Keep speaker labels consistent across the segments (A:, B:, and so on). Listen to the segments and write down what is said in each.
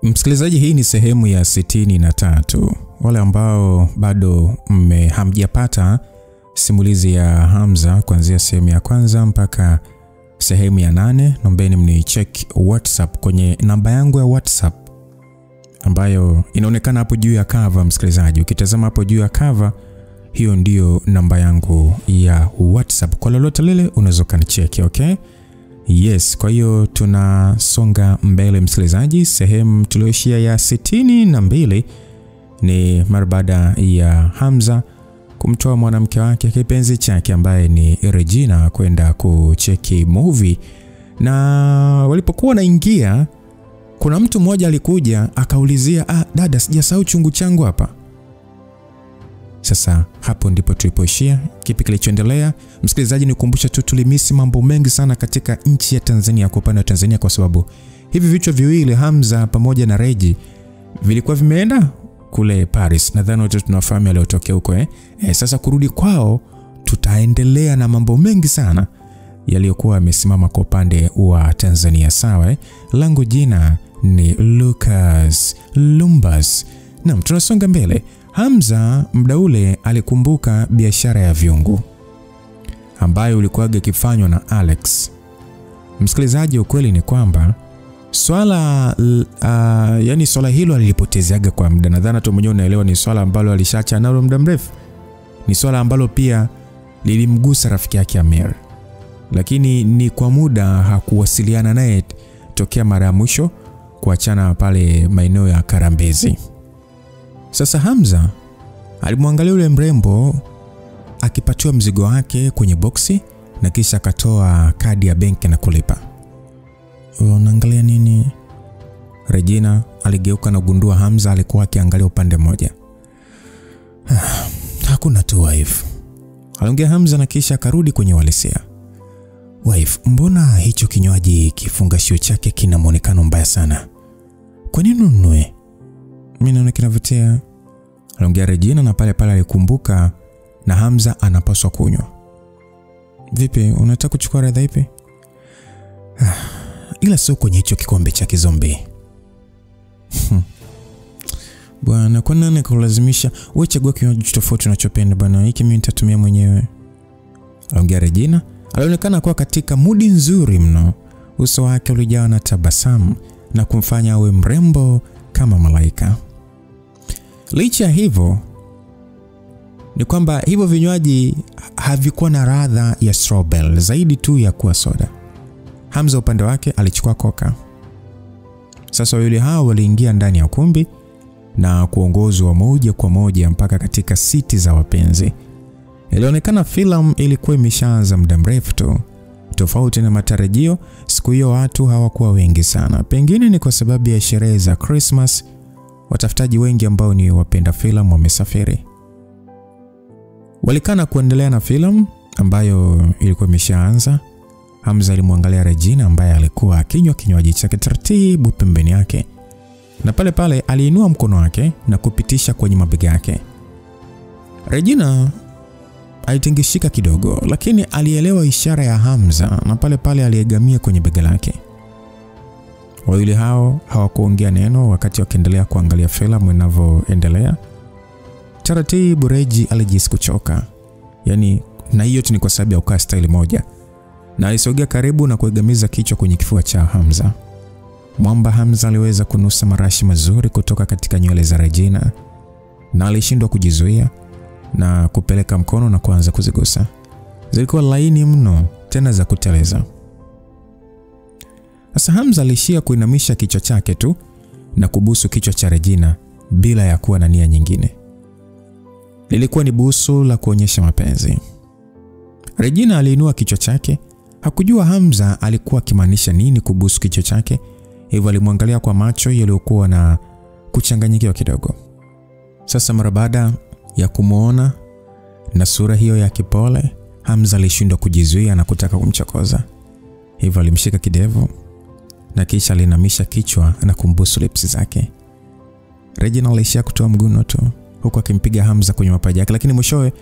A: Msikilizaji, hii ni sehemu ya 63. Wale ambao bado hamjapata simulizi ya Hamza kuanzia sehemu ya kwanza mpaka sehemu ya 8, naombeni mnicheck WhatsApp kwenye namba yangu ya WhatsApp ambayo inaonekana hapo juu ya cover. Msikilizaji, ukitazama hapo juu ya cover, hiyo ndio namba yangu ya WhatsApp. Kwa lolote lile unaweza kanicheki, okay? Yes, kwa hiyo tunasonga mbele msikilizaji. Sehemu tulioishia ya 62 ni mara baada ya Hamza kumtoa mwanamke wake kipenzi chake ambaye ni Regina kwenda kucheki movie. Na walipokuwa naingia, kuna mtu mmoja alikuja akaulizia, dada, sijasahau chungu changu hapa. Sasa hapo ndipo tulipoishia. Kipi kilichoendelea? Msikilizaji, nikukumbusha tu tulimisi mambo mengi sana katika nchi ya Tanzania, kwa upande wa Tanzania, kwa sababu hivi vichwa viwili Hamza pamoja na Regi vilikuwa vimeenda kule Paris. Nadhani wote tunafahamu yaliyotokea huko Sasa kurudi kwao tutaendelea na mambo mengi sana yaliyokuwa yamesimama kwa upande wa Tanzania, sawa? Langu jina ni Lucas Lumbas. Naam, tunasonga mbele. Hamza muda ule alikumbuka biashara ya viungu ambayo ulikuwa ikifanywa na Alex. Msikilizaji, ukweli ni kwamba swala hilo alilipotezeaga kwa muda. Nadhani tu mwenyewe unaelewa ni swala ambalo alishaacha nalo muda mrefu. Ni swala ambalo pia lilimgusa rafiki yake Amir, lakini ni kwa muda hakuwasiliana naye tokea mara ya mwisho kuachana pale maeneo ya Karambezi. Sasa Hamza alimwangalia yule mrembo akipatiwa mzigo wake kwenye boksi na kisha akatoa kadi ya benki na kulipa. Unaangalia nini? Regina aligeuka na kugundua Hamza alikuwa akiangalia upande mmoja. Hakuna tu wife, aliongea Hamza na kisha akarudi kwenye uhalisia. Wife, mbona hicho kinywaji kifungashio chake kina muonekano mbaya sana? Kwa nini ununue? Mimi naona kinavutia, aliongea Regina, na pale alikumbuka na Hamza anapaswa kunywa. Vipi, unataka kuchukua radha ipi? Ila sio kwenye hicho kikombe cha kizombi. Bwana, kwa nini kulazimisha? Wewe chagua kinywaji tofauti unachopenda bwana, hiki mimi nitatumia mwenyewe, aliongea Regina. Alionekana kuwa katika mudi nzuri mno. Uso wake ulijaa na tabasamu na kumfanya awe mrembo kama malaika. Licha ya hivyo ni kwamba hivyo vinywaji havikuwa na ladha ya strawberry, zaidi tu ya kuwa soda. Hamza upande wake alichukua Coca. Sasa wawili hao waliingia ndani ya ukumbi na kuongozwa moja kwa moja mpaka katika siti za wapenzi. Ilionekana filamu ilikuwa imeshaanza muda mrefu tu. Tofauti na matarajio, siku hiyo watu hawakuwa wengi sana. Pengine ni kwa sababu ya sherehe za Christmas. Watafutaji wengi ambao ni wapenda filamu wamesafiri. Walikana kuendelea na filamu ambayo ilikuwa imeshaanza. Hamza alimwangalia Regina ambaye alikuwa akinywa kinywaji chake taratibu pembeni yake. Na pale aliinua mkono wake na kupitisha kwenye mabega yake. Regina alitingishika kidogo, lakini alielewa ishara ya Hamza na pale aliegamia kwenye bega lake. Wawili hao hawakuongea neno wakati wakiendelea kuangalia filamu inavyoendelea. Taratibu Regi alijisikia kuchoka. Na hiyo tu ni kwa sababu ya ukaa style moja. Na alisogea karibu na kuegamiza kichwa kwenye kifua cha Hamza. Mwamba Hamza aliweza kunusa marashi mazuri kutoka katika nywele za Regina, na alishindwa kujizuia na kupeleka mkono na kuanza kuzigusa. Zilikuwa laini mno, tena za kuteleza. Sasa Hamza alishia kuinamisha kichwa chake tu na kubusu kichwa cha Regina bila ya kuwa na nia nyingine. Lilikuwa ni busu la kuonyesha mapenzi. Regina aliinua kichwa chake. Hakujua Hamza alikuwa akimaanisha nini kubusu kichwa chake, hivyo alimwangalia kwa macho yaliyokuwa na kuchanganyikiwa kidogo. Sasa mara baada ya kumuona na sura hiyo ya kipole, Hamza alishindwa kujizuia na kutaka kumchokoza. Hivyo alimshika kidevu na kisha alinamisha kichwa na kumbusu lips zake. Regina alishia kutoa mguno tu huku akimpiga Hamza kwenye mapaja yake, lakini mwishowe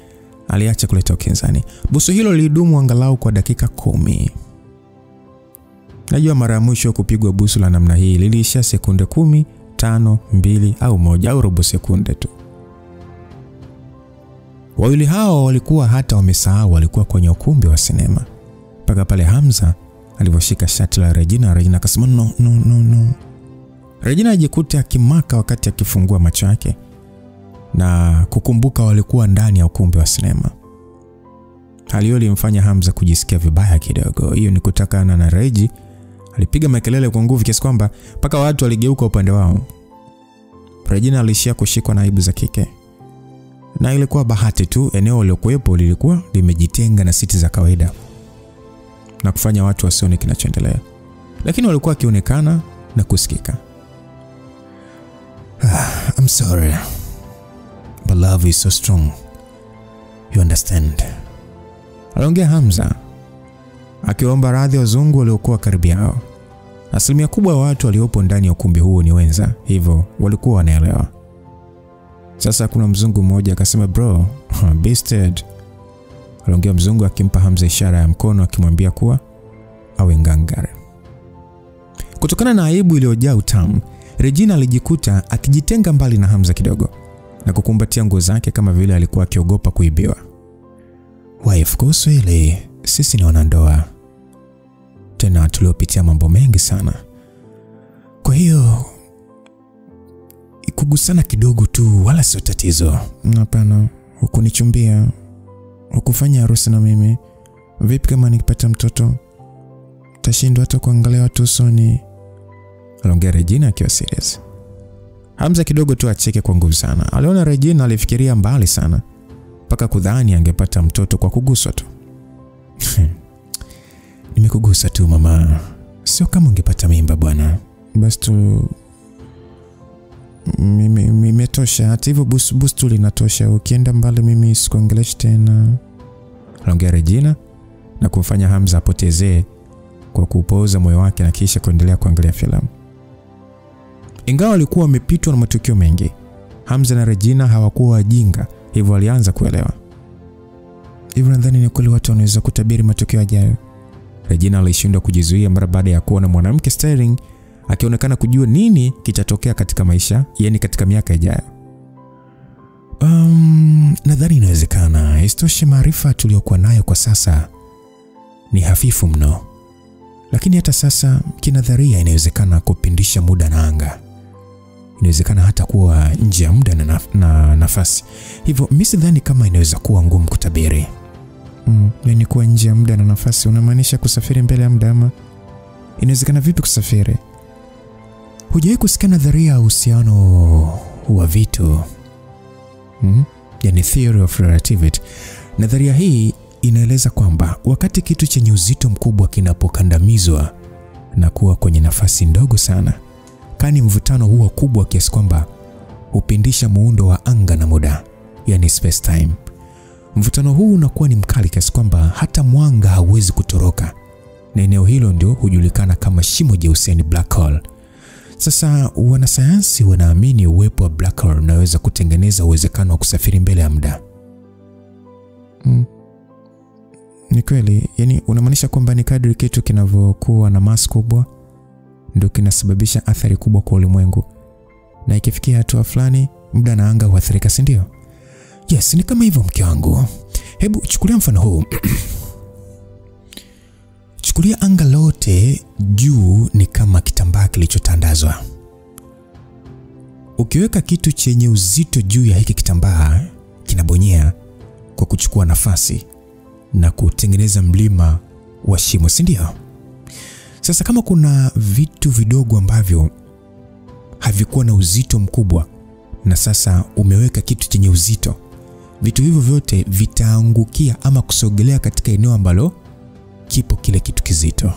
A: aliacha kuleta ukinzani. Busu hilo lilidumu angalau kwa dakika 10. Najua mara ya mwisho kupigwa busu la namna hii liliisha sekunde 10 5, 2 au 1 au robo sekunde tu. Wawili hao walikuwa hata wamesahau walikuwa kwenye ukumbi wa sinema. Mpaka pale Hamza alivyoshika shati la Regina akasema no. Regina ajikuta akimaka wakati akifungua macho yake na kukumbuka walikuwa ndani ya ukumbi wa sinema. Hali hiyo ilimfanya Hamza kujisikia vibaya kidogo. Hiyo ni kutakana na Regi alipiga makelele kwa nguvu kiasi kwamba mpaka watu waligeuka upande wao. Regina alishia kushikwa na aibu za kike. Na ilikuwa bahati tu eneo lilokuwepo lilikuwa limejitenga na siti za kawaida na kufanya watu wasione kinachoendelea. Lakini walikuwa wakionekana na kusikika. I'm sorry. But love is so strong. You understand? Aliongea Hamza akiomba radhi wazungu waliokuwa karibu yao. Asilimia kubwa ya watu waliopo ndani ya ukumbi huo ni wenza, hivyo walikuwa wanaelewa. Sasa kuna mzungu mmoja akasema, bro, beasted. Aliongea mzungu akimpa Hamza ishara ya mkono akimwambia kuwa awe ngangare. Kutokana na aibu iliyojaa utamu, Regina alijikuta akijitenga mbali na Hamza kidogo na kukumbatia nguo zake kama vile alikuwa akiogopa kuibiwa. Wife, kuhusu ile sisi ni wanandoa. Tena tuliopitia mambo mengi sana. Kwa hiyo kugusana kidogo tu wala sio tatizo. Hapana, hukunichumbia, hukufanya harusi na mimi. Vipi kama nikipata mtoto? Tashindwa hata kuangalia watu usoni. Aliongea Regina akiwa serious. Hamza kidogo tu acheke kwa nguvu sana. Aliona Regina alifikiria mbali sana mpaka kudhani angepata mtoto kwa kuguswa tu. Nimekugusa tu mama. Sio kama ungepata mimba bwana. Basi tu imetosha. Hata hivyo bus tu linatosha. Ukienda mbali mimi sikuongeleshi tena. Aliongea Regina na kumfanya Hamza apotezee kwa kupoza moyo wake na kisha kuendelea kuangalia filamu. Ingawa walikuwa wamepitwa na matukio mengi, Hamza na Regina hawakuwa wajinga, hivyo walianza kuelewa. Hivyo nadhani ni kweli watu wanaweza kutabiri matukio yajayo. Regina alishindwa kujizuia mara baada ya kuona mwanamke Sterling akionekana kujua nini kitatokea katika maisha, yani katika miaka ijayo. Nadhani inawezekana. Isitoshe maarifa tuliyokuwa nayo kwa sasa ni hafifu mno. Lakini hata sasa kinadharia inawezekana kupindisha muda na anga. Inawezekana hata kuwa nje ya muda na nafasi. Hivyo mimi sidhani kama inaweza kuwa ngumu kutabiri. Yaani kuwa nje ya muda na nafasi unamaanisha kusafiri mbele ya muda ama? Inawezekana vipi kusafiri? Hujawahi kusikia nadharia ya uhusiano wa vitu? Yani theory of relativity. Nadharia hii inaeleza kwamba wakati kitu chenye uzito mkubwa kinapokandamizwa na kuwa kwenye nafasi ndogo sana, kani mvutano huwa kubwa kiasi kwamba hupindisha muundo wa anga na muda, yani space time. Mvutano huu unakuwa ni mkali kiasi kwamba hata mwanga hauwezi kutoroka, na eneo hilo ndio hujulikana kama shimo jeusi, yani black hole. Sasa wanasayansi wanaamini uwepo wa black hole unaweza kutengeneza uwezekano wa kusafiri mbele ya muda. Ni kweli, yani unamaanisha kwamba ni kadri kitu kinavyokuwa na mass kubwa ndio kinasababisha athari kubwa kwa ulimwengu, na ikifikia hatua fulani muda na anga huathirika, si ndio? Yes, ni kama hivyo mke wangu. Hebu chukulia mfano huu. Chukulia anga lote juu ni kama kitambaa kilichotandazwa. Ukiweka kitu chenye uzito juu ya hiki kitambaa, kinabonyea kwa kuchukua nafasi na kutengeneza mlima wa shimo, si ndio? Sasa kama kuna vitu vidogo ambavyo havikuwa na uzito mkubwa na sasa umeweka kitu chenye uzito, vitu hivyo vyote vitaangukia ama kusogelea katika eneo ambalo kipo kile kitu kizito.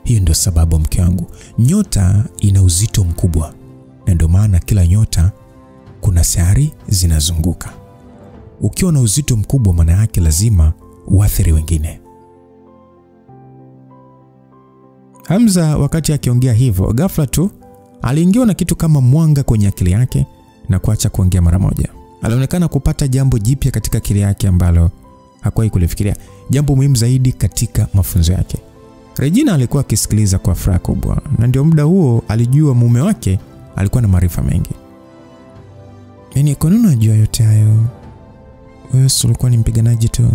A: Hiyo ndio sababu mke wangu, nyota ina uzito mkubwa, na ndio maana kila nyota kuna sayari zinazunguka. Ukiwa na uzito mkubwa maana yake lazima uathiri wengine. Hamza wakati akiongea hivyo, ghafla tu aliingiwa na kitu kama mwanga kwenye akili yake na kuacha kuongea mara moja. Alionekana kupata jambo jipya katika akili yake ambalo hakuwahi kulifikiria, jambo muhimu zaidi katika mafunzo yake. Regina alikuwa akisikiliza kwa furaha kubwa, na ndio muda huo alijua mume wake alikuwa na maarifa mengi. Yaani kwa nini unajua yote hayo? Wewe ulikuwa ni mpiganaji tu?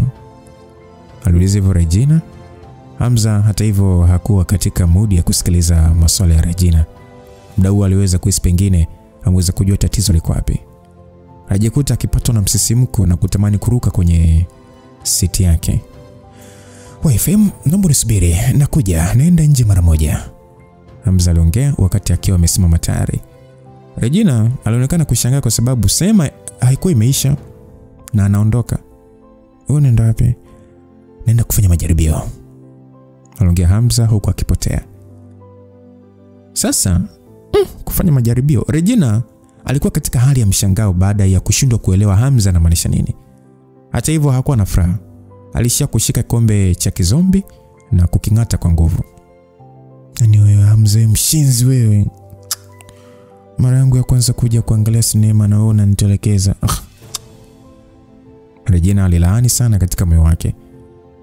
A: Aliuliza hivyo Regina. Hamza hata hivyo hakuwa katika mood ya kusikiliza maswali ya Regina. Muda huo aliweza kuhisi pengine ameweza kujua tatizo liko wapi. Alijikuta akipatwa na msisimko na kutamani kuruka kwenye siti yake. "Wewe, naomba nisubiri, nakuja, naenda nje mara moja." Hamza aliongea wakati akiwa amesimama tayari. Regina alionekana kushangaa kwa sababu sema haikuwa imeisha na anaondoka. "Wewe unaenda wapi?" "Naenda kufanya majaribio," aliongea Hamza huku akipotea. Sasa kufanya majaribio. Regina alikuwa katika hali ya mshangao baada ya kushindwa kuelewa Hamza anamaanisha nini. Hata hivyo hakuwa na furaha. Alishia kushika kombe cha kizombi na kukingata kwa nguvu. "Nani wewe Hamza, mshinzi wewe? Mara yangu ya kwanza kuja kuangalia sinema na wewe unanitelekeza." Regina alilaani sana katika moyo wake,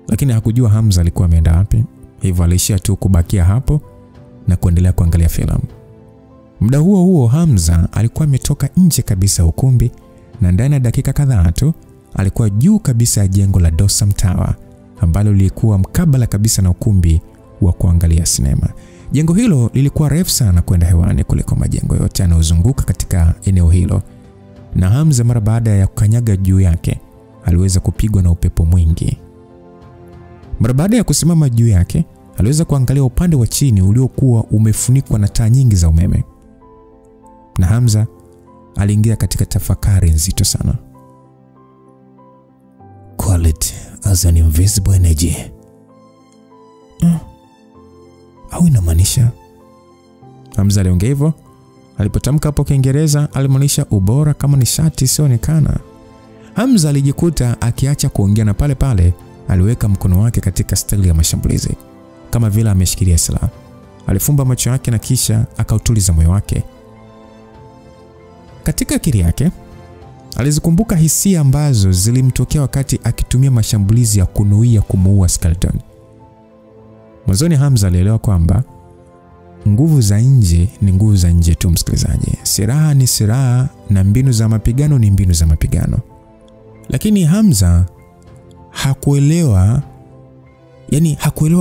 A: lakini hakujua Hamza alikuwa ameenda wapi. Hivyo alishia tu kubakia hapo na kuendelea kuangalia filamu. Muda huo Hamza alikuwa ametoka nje kabisa ukumbi na ndani ya dakika kadhaa tu alikuwa juu kabisa ya jengo la Dosam Tower ambalo lilikuwa mkabala kabisa na ukumbi wa kuangalia sinema. Jengo hilo lilikuwa refu sana kwenda hewani kuliko majengo yote yanayozunguka katika eneo hilo. Na Hamza mara baada ya kukanyaga juu yake aliweza kupigwa na upepo mwingi. Mara baada ya kusimama juu yake aliweza kuangalia upande wa chini uliokuwa umefunikwa na taa nyingi za umeme. Na Hamza aliingia katika tafakari nzito sana. "Call it as an invisible energy." Au inamaanisha? Hamza aliongea hivyo. Alipotamka hapo Kiingereza alimaanisha ubora kama nishati isionekana. Hamza alijikuta akiacha kuongea na pale pale aliweka mkono wake katika stali ya mashambulizi kama vile ameshikilia silaha. Alifumba macho yake na kisha akautuliza moyo wake. Katika akili yake alizikumbuka hisia ambazo zilimtokea wakati akitumia mashambulizi ya kunuia kumuua Skeleton. Mwanzoni Hamza alielewa kwamba nguvu za nje ni nguvu za nje tu msikilizaji. Silaha ni silaha na mbinu za mapigano ni mbinu za mapigano. Lakini Hamza hakuelewa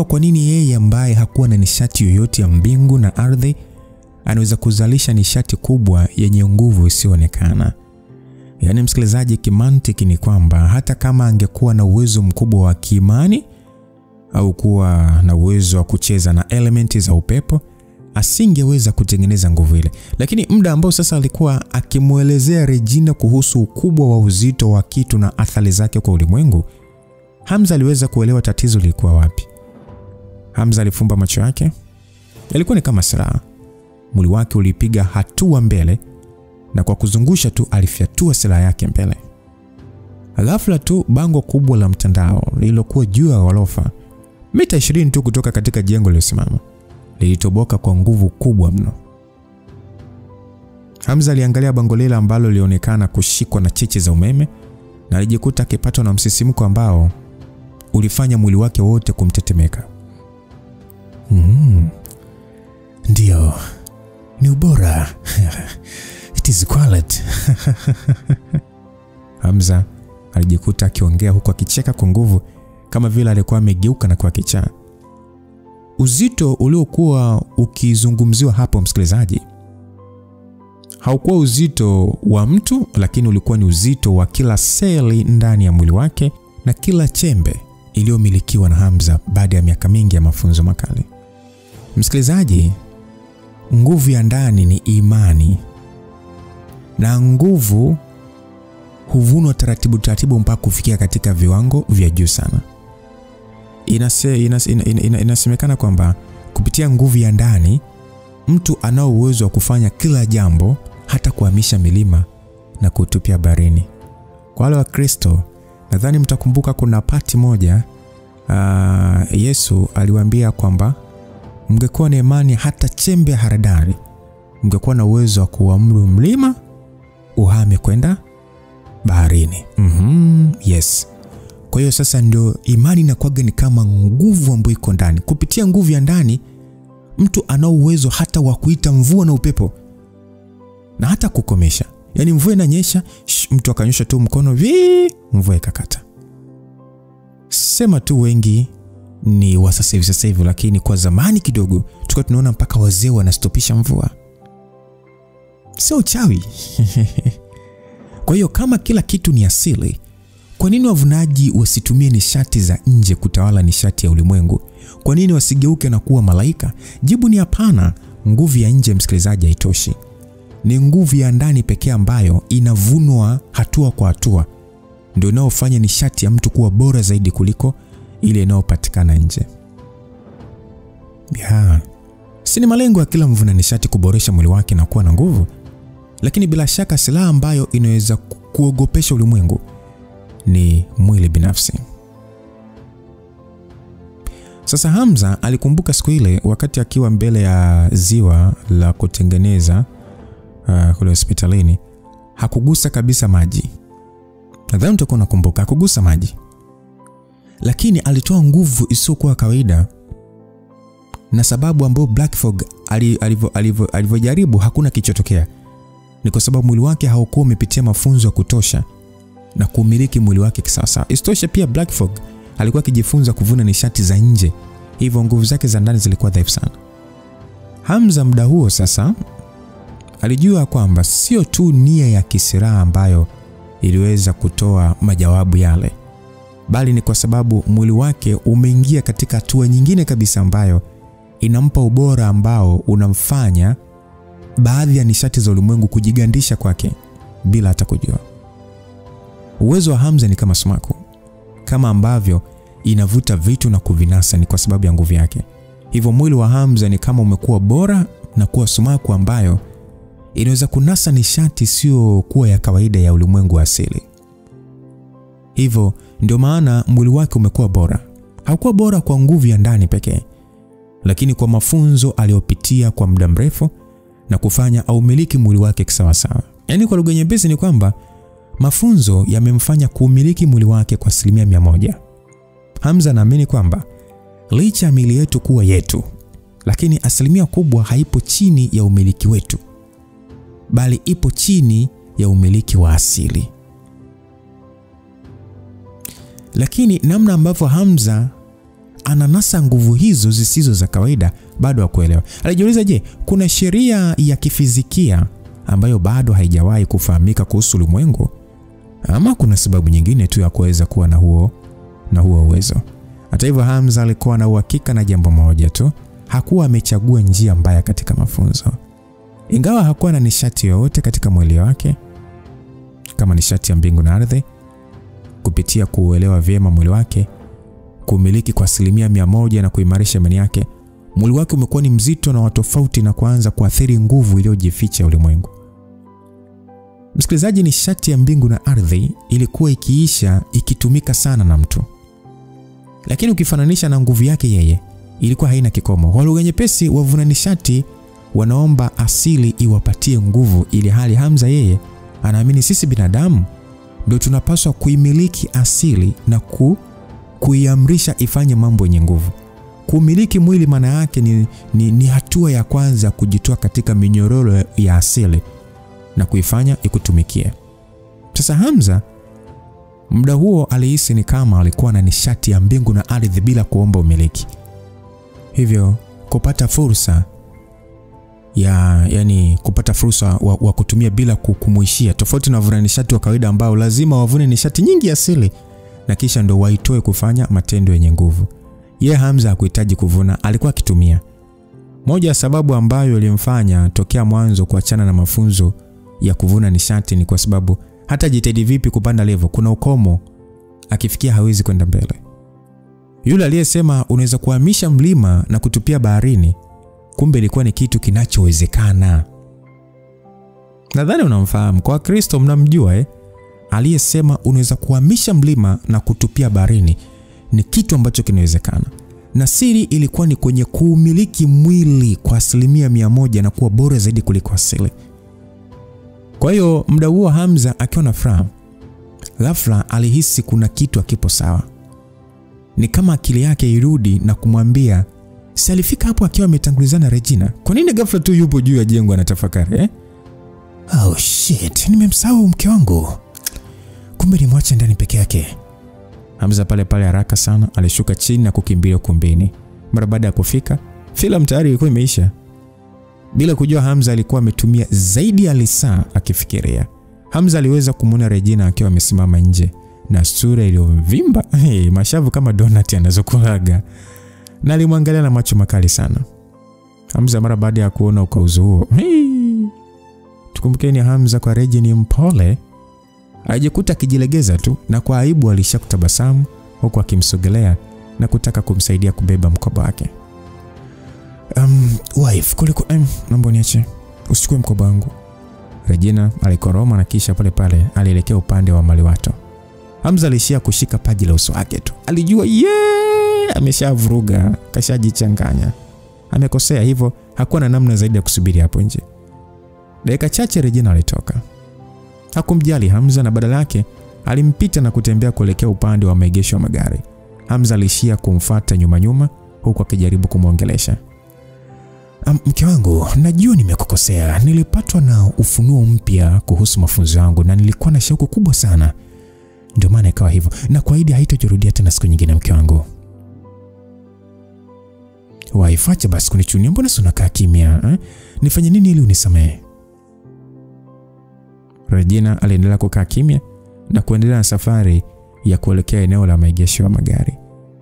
A: kwa nini yeye ambaye hakuwa na nishati yoyote ya mbingu na ardhi anaweza kuzalisha nishati kubwa yenye nguvu isiyoonekana. Yaani msikilizaji, kimantiki ni kwamba hata kama angekuwa na uwezo mkubwa wa kiimani au kuwa na uwezo wa kucheza na elementi za upepo, asingeweza kutengeneza nguvu ile. Lakini muda ambao sasa alikuwa akimuelezea Regina kuhusu ukubwa wa uzito wa kitu na athari zake kwa ulimwengu, Hamza aliweza kuelewa tatizo lilikuwa wapi. Hamza alifumba macho yake. Yalikuwa ni kama silaha. Mwili wake ulipiga hatua mbele na kwa kuzungusha tu alifyatua silaha yake mbele. Ghafla tu bango kubwa la mtandao lililokuwa juu ya ghorofa mita 20 tu kutoka katika jengo lililosimama lilitoboka kwa nguvu kubwa mno. Hamza aliangalia bango lile ambalo lilionekana kushikwa na cheche za umeme na alijikuta akipatwa na msisimko ambao ulifanya mwili wake wote kumtetemeka. Ndio, ni ubora. It is quality. Hamza alijikuta akiongea huku akicheka kwa nguvu kama vile alikuwa amegeuka na kuwa kichaa. Uzito uliokuwa ukizungumziwa hapo msikilizaji haukuwa uzito wa mtu, lakini ulikuwa ni uzito wa kila seli ndani ya mwili wake na kila chembe iliyomilikiwa na Hamza baada ya miaka mingi ya mafunzo makali. Msikilizaji, nguvu ya ndani ni imani. Na nguvu huvunwa taratibu mpaka kufikia katika viwango vya juu sana. Inasemekana kwamba kupitia nguvu ya ndani mtu anao uwezo wa kufanya kila jambo, hata kuhamisha milima na kutupia baharini. Kwa wale wa Kristo, nadhani mtakumbuka kuna pati moja Yesu aliwaambia kwamba mngekuwa na imani hata chembe ya haradali, mngekuwa na uwezo wa kuamuru mlima uhame kwenda baharini. Yes. Kwa hiyo sasa ndio imani inakuwa ni kama nguvu ambayo iko ndani. Kupitia nguvu ya ndani mtu ana uwezo hata wa kuita mvua na upepo. na hata kukomesha. Yaani mvua inanyesha, mtu akanyosha tu mkono mvua ikakata. Sema tu wengi ni wa sasa hivi, lakini kwa zamani kidogo tulikuwa tunaona mpaka wazee wanastopisha mvua. Sio uchawi. Kwa hiyo kama kila kitu ni asili, kwa nini wavunaji wasitumie nishati za nje kutawala nishati ya ulimwengu? Kwa nini wasigeuke na kuwa malaika? Jibu ni hapana. Nguvu ya nje, msikilizaji, haitoshi. Ni nguvu ya ndani pekee ambayo inavunwa hatua kwa hatua ndio inaofanya nishati ya mtu kuwa bora zaidi kuliko ile inayopatikana nje. Si ni malengo ya kila mvuna nishati kuboresha mwili wake na kuwa na nguvu? Lakini bila shaka silaha ambayo inaweza kuogopesha ulimwengu ni mwili binafsi. Sasa Hamza alikumbuka siku ile wakati akiwa mbele ya ziwa la kutengeneza kule hospitalini, hakugusa kabisa maji. Nadhani utakuwa unakumbuka, hakugusa maji. Lakini alitoa nguvu isiyokuwa kawaida. Na sababu ambayo Black Fog alivyojaribu hakuna kilichotokea ni kwa sababu mwili wake haukuwa umepitia mafunzo ya kutosha na kumiliki mwili wake kisasa. Isitoshe pia Black Fog alikuwa akijifunza kuvuna nishati za nje, hivyo nguvu zake za ndani zilikuwa dhaifu sana. Hamza muda huo sasa alijua kwamba sio tu nia ya kisiraha ambayo iliweza kutoa majawabu yale, bali ni kwa sababu mwili wake umeingia katika hatua nyingine kabisa ambayo inampa ubora ambao unamfanya baadhi ya nishati za ulimwengu kujigandisha kwake bila hata kujua. Uwezo wa Hamza ni kama sumaku, kama ambavyo inavuta vitu na kuvinasa ni kwa sababu ya nguvu yake. Hivyo mwili wa Hamza ni kama umekuwa bora na kuwa sumaku ambayo inaweza kunasa nishati sio kuwa ya kawaida ya ulimwengu asili. Hivyo ndio maana mwili wake umekuwa bora. Haukuwa bora kwa nguvu ya ndani pekee, lakini kwa mafunzo aliyopitia kwa muda mrefu na kufanya aumiliki mwili wake kisawasawa. Yaani kwa lugha nyepesi ni kwamba mafunzo yamemfanya kuumiliki mwili wake kwa 100%. Hamza anaamini kwamba licha ya miili yetu kuwa yetu, lakini 1% kubwa haipo chini ya umiliki wetu, bali ipo chini ya umiliki wa asili. Lakini namna ambavyo Hamza ananasa nguvu hizo zisizo za kawaida bado hakuelewa. Alijiuliza, je, kuna sheria ya kifizikia ambayo bado haijawahi kufahamika kuhusu ulimwengu, ama kuna sababu nyingine tu ya kuweza kuwa na huo uwezo? Hata hivyo Hamza alikuwa na uhakika na jambo moja tu: hakuwa amechagua njia mbaya katika mafunzo. Ingawa hakuwa na nishati yoyote katika mwili wake kama nishati ya mbingu na ardhi, kupitia kuelewa vyema mwili wake, kumiliki kwa 100% na kuimarisha imani yake, mwili wake umekuwa ni mzito na wa tofauti na kuanza kuathiri nguvu iliyojificha ulimwengu. Msikilizaji, nishati ya mbingu na ardhi ilikuwa ikiisha ikitumika sana na mtu, lakini ukifananisha na nguvu yake yeye ilikuwa haina kikomo. Kwa lugha nyepesi, wavuna nishati wanaomba asili iwapatie nguvu, ili hali Hamza yeye anaamini sisi binadamu ndio tunapaswa kuimiliki asili na kuiamrisha ifanye mambo yenye nguvu. Kumiliki mwili maana yake ni hatua ya kwanza kujitoa katika minyororo ya asili na kuifanya ikutumikie. Sasa Hamza muda huo alihisi ni kama alikuwa na nishati ya mbingu na ardhi bila kuomba umiliki. Hivyo kupata fursa kupata fursa wa kutumia bila kumuishia, tofauti na wavuna nishati wa kawaida ambao lazima wavune nishati nyingi asili na kisha ndo waitoe kufanya matendo yenye nguvu. Hamza hakuhitaji kuvuna, alikuwa akitumia. Moja ya sababu ambayo ilimfanya tokea mwanzo kuachana na mafunzo ya kuvuna nishati ni kwa sababu hata jitahidi vipi kupanda level, kuna ukomo, akifikia hawezi kwenda mbele. Yule aliyesema unaweza kuhamisha mlima na kutupia baharini, kumbe ilikuwa ni kitu kinachowezekana. Nadhani unamfahamu, kwa Kristo mnamjua aliyesema unaweza kuhamisha mlima na kutupia baharini ni kitu ambacho kinawezekana. Na siri ilikuwa ni kwenye kuumiliki mwili kwa 100% na kuwa bora zaidi kuliko asili. Kwa hiyo muda huo Hamza akiwa na furaha, ghafla alihisi kuna kitu hakipo sawa. Ni kama akili yake irudi na kumwambia, si alifika hapo akiwa ametangulizana Regina? Kwa nini ghafla tu yupo juu ya jengo anatafakari? Oh shit, nimemsahau mke wangu. Kumbe nimwache ndani peke yake. Hamza pale pale haraka sana alishuka chini na kukimbia ukumbini. Mara baada ya kufika, filamu tayari ilikuwa imeisha. Bila kujua Hamza alikuwa ametumia zaidi ya lisaa akifikiria. Hamza aliweza kumuona Regina akiwa amesimama nje na sura iliyovimba, mashavu kama donut yanazokulaga. Na alimwangalia na macho makali sana. Hamza mara baada ya kuona ukauzo huo, tukumbukeni Hamza kwa Regina ni mpole. Ajikuta akijilegeza tu na kwa aibu alishakutabasamu huku akimsogelea na kutaka kumsaidia kubeba mkoba wake. Wife, kuliko naomba niache. Usichukue mkoba wangu. Regina alikoroma na kisha pale pale alielekea upande wa maliwato. Hamza alishia kushika paji la uso wake tu. Alijua ameshavuruga, kashajichanganya. Amekosea, hivyo hakuwa na namna zaidi ya kusubiri hapo nje. Dakika chache Regina alitoka. Hakumjali Hamza na badala yake alimpita na kutembea kuelekea upande wa maegesho ya magari. Hamza alishia kumfuata nyuma huku akijaribu kumuongelesha. Mke wangu, najua nimekukosea. Nilipatwa na ufunuo mpya kuhusu mafunzo yangu na nilikuwa na shauku kubwa sana. Ndio maana ikawa hivyo. Na kuahidi haitajirudia tena siku nyingine mke wangu. Waifacha basi kunichunia, mbona unakaa kimya? Nifanye nini ili unisamehe? Regina aliendelea kukaa kimya na kuendelea na safari ya kuelekea eneo la maegesho ya magari.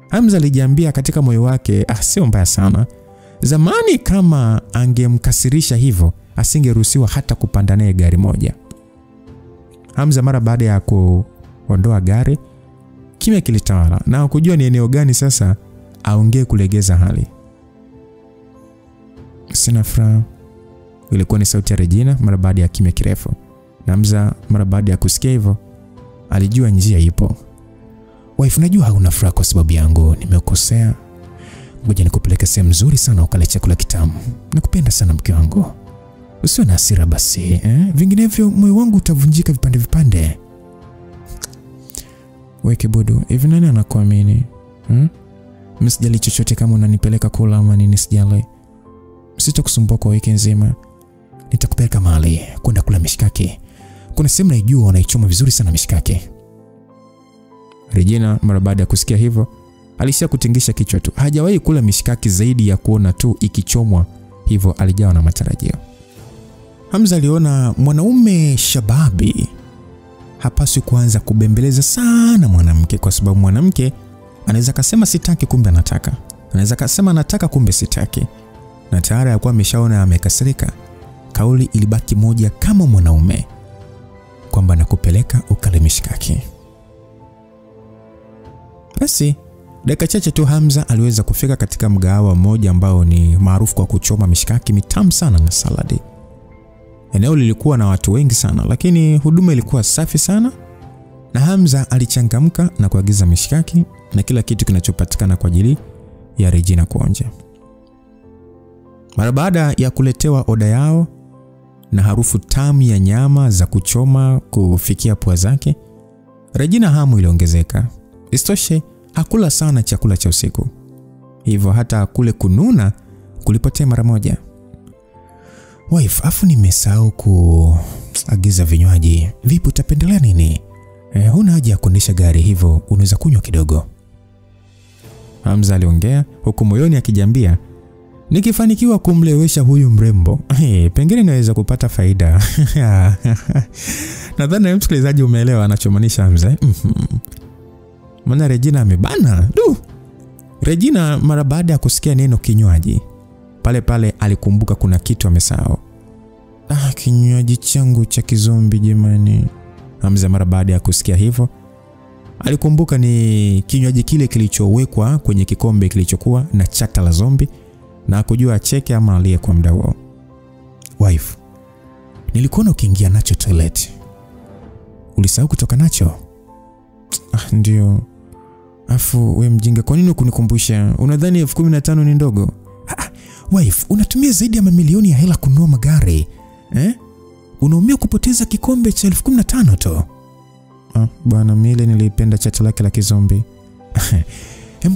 A: Hamza alijiambia katika moyo wake, sio mbaya sana. Zamani kama angemkasirisha hivyo, asingeruhusiwa hata kupanda naye gari moja. Hamza mara baada ya kuondoa gari, kimya kilitawala na kujua ni eneo gani sasa aongee kulegeza hali. Sina furaha. Ilikuwa ni sauti ya Regina mara baada ya kimya kirefu. Hamza mara baada ya kusikia hivyo alijua njia ipo. Wife, najua hauna furaha kwa sababu yangu, nimekosea. Ngoja nikupeleke sehemu nzuri sana ukale chakula kitamu. Nakupenda sana mke wangu. Usiwe na hasira basi, vinginevyo moyo wangu utavunjika vipande vipande. Wewe Kibudu, hivi nani anakuamini? Msijali chochote kama unanipeleka kula ama nini, sijali. Sitakusumbua kwa wiki nzima. Nitakupeleka mahali kwenda kula mishikaki. Kuna sehemu naijua wanaichoma vizuri sana mishikaki. Regina mara baada ya kusikia hivyo alishia kutingisha kichwa tu. Hajawahi kula mishikaki zaidi ya kuona tu ikichomwa, hivyo alijawa na matarajio. Hamza aliona mwanaume shababi hapaswi kuanza kubembeleza sana mwanamke, kwa sababu mwanamke anaweza kusema sitaki kumbe anataka. Anaweza kusema anataka kumbe sitaki. Na tayari alikuwa ameshaona amekasirika. Kauli ilibaki moja kama mwanaume, kwamba nakupeleka ukale mishikaki. Basi dakika chache tu Hamza aliweza kufika katika mgahawa mmoja ambao ni maarufu kwa kuchoma mishikaki mitamu sana na saladi. Eneo lilikuwa na watu wengi sana, lakini huduma ilikuwa safi sana. Na Hamza alichangamka na kuagiza mishikaki na kila kitu kinachopatikana kwa ajili ya Regina kuonja. Mara baada ya kuletewa oda yao na harufu tamu ya nyama za kuchoma kufikia pua zake, Regina hamu iliongezeka. Isitoshe hakula sana chakula cha usiku, hivyo hata kule kununa kulipotea mara moja. Wife, afu nimesahau kuagiza vinywaji. Vipi, utapendelea nini? Huna haja ya kuendesha gari, hivyo unaweza kunywa kidogo. Hamza aliongea huku moyoni akijiambia, nikifanikiwa kumlewesha huyu mrembo, pengine naweza kupata faida. Nadhani msikilizaji umeelewa anachomaanisha Hamza. Maana Regina amebana. Regina mara baada ya kusikia neno kinywaji, pale pale alikumbuka kuna kitu amesahau. Kinywaji changu cha kizombi jamani. Hamza mara baada ya kusikia hivyo alikumbuka ni kinywaji kile kilichowekwa kwenye kikombe kilichokuwa na chata la zombi, na kujua acheke ama alie kwa muda huo. Wife, nilikuona ukiingia nacho toilet. Ulisahau kutoka nacho? Ndio. Afu we mjinga, kwa nini kunikumbusha? Unadhani 15,000 ni ndogo? Wife, unatumia zaidi ya mamilioni ya hela kununua magari. Unaumia kupoteza kikombe cha 15,000 tu. Bwana, mimi nilipenda chata lake la kizombi.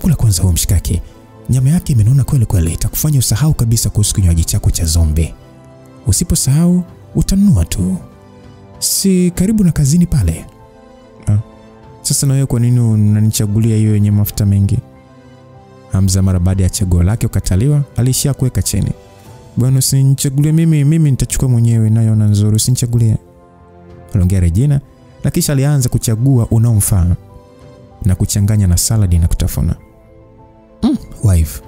A: Kula kwanza huo mshikaki. Nyama yake imenona kweli kweli, itakufanya usahau kabisa kuhusu kinywaji chako cha zombi. Usiposahau Utanunua tu. Si karibu na kazini pale. Sasa na wewe kwa nini unanichagulia hiyo yenye mafuta mengi? Hamza mara baada ya chaguo lake ukataliwa, alishia kuweka chini. Bwana usinichagulie mimi nitachukua mwenyewe, nayo na nzuri, usinichagulie. Aliongea Regina na kisha alianza kuchagua unaomfaa na kuchanganya na saladi na kutafuna. Wife.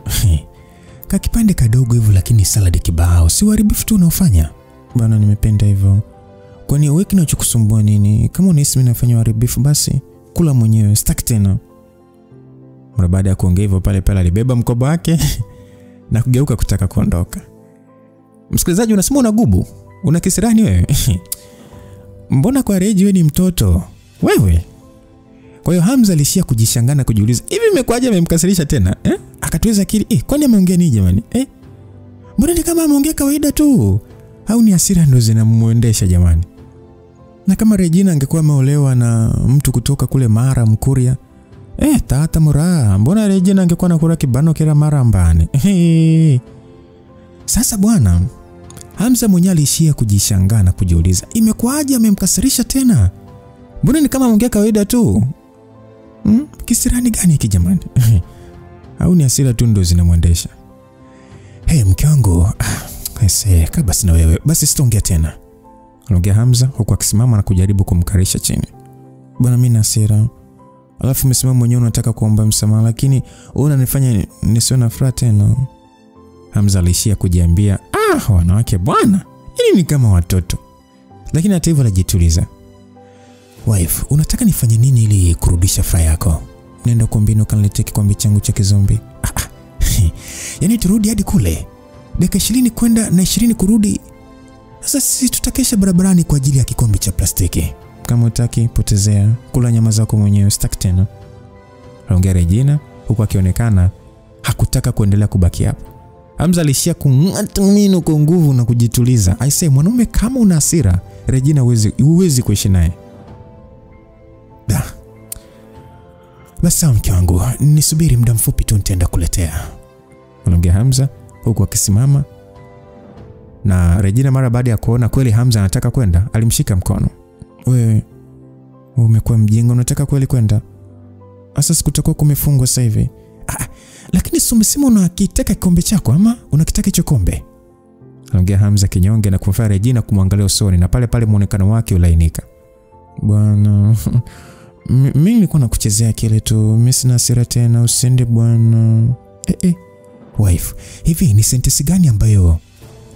A: Kakipande kadogo hivyo lakini saladi kibao, si uharibifu tu unaofanya. Bwana nimependa hivyo. Kwani wewe kinachokusumbua nini? Kama unahisi mimi nafanya uharibifu basi kula mwenyewe, sitaki tena. Mara baada ya kuongea hivyo pale alibeba mkoba wake na kugeuka kutaka kuondoka. Msikilizaji, unasema una gubu? Una kisirani wewe? Mbona kwa Reji wewe ni mtoto? Wewe. Kwa hiyo Hamza alishia kujishangana kujiuliza, hivi imekwaje amemkasirisha tena? Akatuweza akili, kwani ameongea nini jamani? Mbona ni kama ameongea kawaida tu? Au ni hasira ndo zinamuendesha jamani? Na kama Regina angekuwa ameolewa na mtu kutoka kule Mara Mkuria, tata mura, mbona Regina angekuwa anakula kibano kila mara mbani? Sasa bwana, Hamza mwenyewe alishia kujishangaa na kujiuliza, imekwaje amemkasirisha tena? Mbona ni kama ameongea kawaida tu? Kisirani gani hiki jamani? Au ni hasira tu ndo zinamuendesha? Mke wangu, basi na wewe, basi sitaongea tena. Aliongea Hamza huku akisimama na kujaribu kumkarisha chini. Bwana mimi na hasira. Alafu umesimama mwenyewe unataka kuomba msamaha lakini unanifanya nisiwe na furaha tena. Hamza alishia kujiambia, wanawake bwana, ni kama watoto. Lakini hata hivyo alijituliza. Wife, unataka nifanye nini ili kurudisha furaha yako? Nenda kombini ukaniletee kikombe changu cha kizombi. Yaani turudi hadi kule. Dakika 20 kwenda na 20 kurudi. Sasa sisi tutakesha barabarani kwa ajili ya kikombe cha plastiki. Kama utaki potezea, kula nyama zako mwenyewe, sitaki tena. Aliongea Regina huku akionekana hakutaka kuendelea kubaki hapo. Hamza alishia kung'ata meno kwa nguvu na kujituliza. Aisee, mwanaume kama una hasira, Regina huwezi kuishi naye. Basi mke wangu, nisubiri muda mfupi tu nitaenda kuletea. Aliongea Hamza huku akisimama. Na Regina mara baada ya kuona kweli Hamza anataka kwenda, alimshika mkono. Wewe umekuwa mjinga, unataka kweli kwenda? Sasa sikutakuwa kumefungwa sasa hivi. Lakini si umesema unakitaka kikombe chako ama unakitaka hicho kombe? Aliongea Hamza kinyonge na kumfanya Regina kumwangalia usoni na pale muonekano wake ulainika. Bwana, mimi nilikuwa nakuchezea kile tu, mimi sina hasira tena, usende bwana. Wife, hivi ni sentence gani ambayo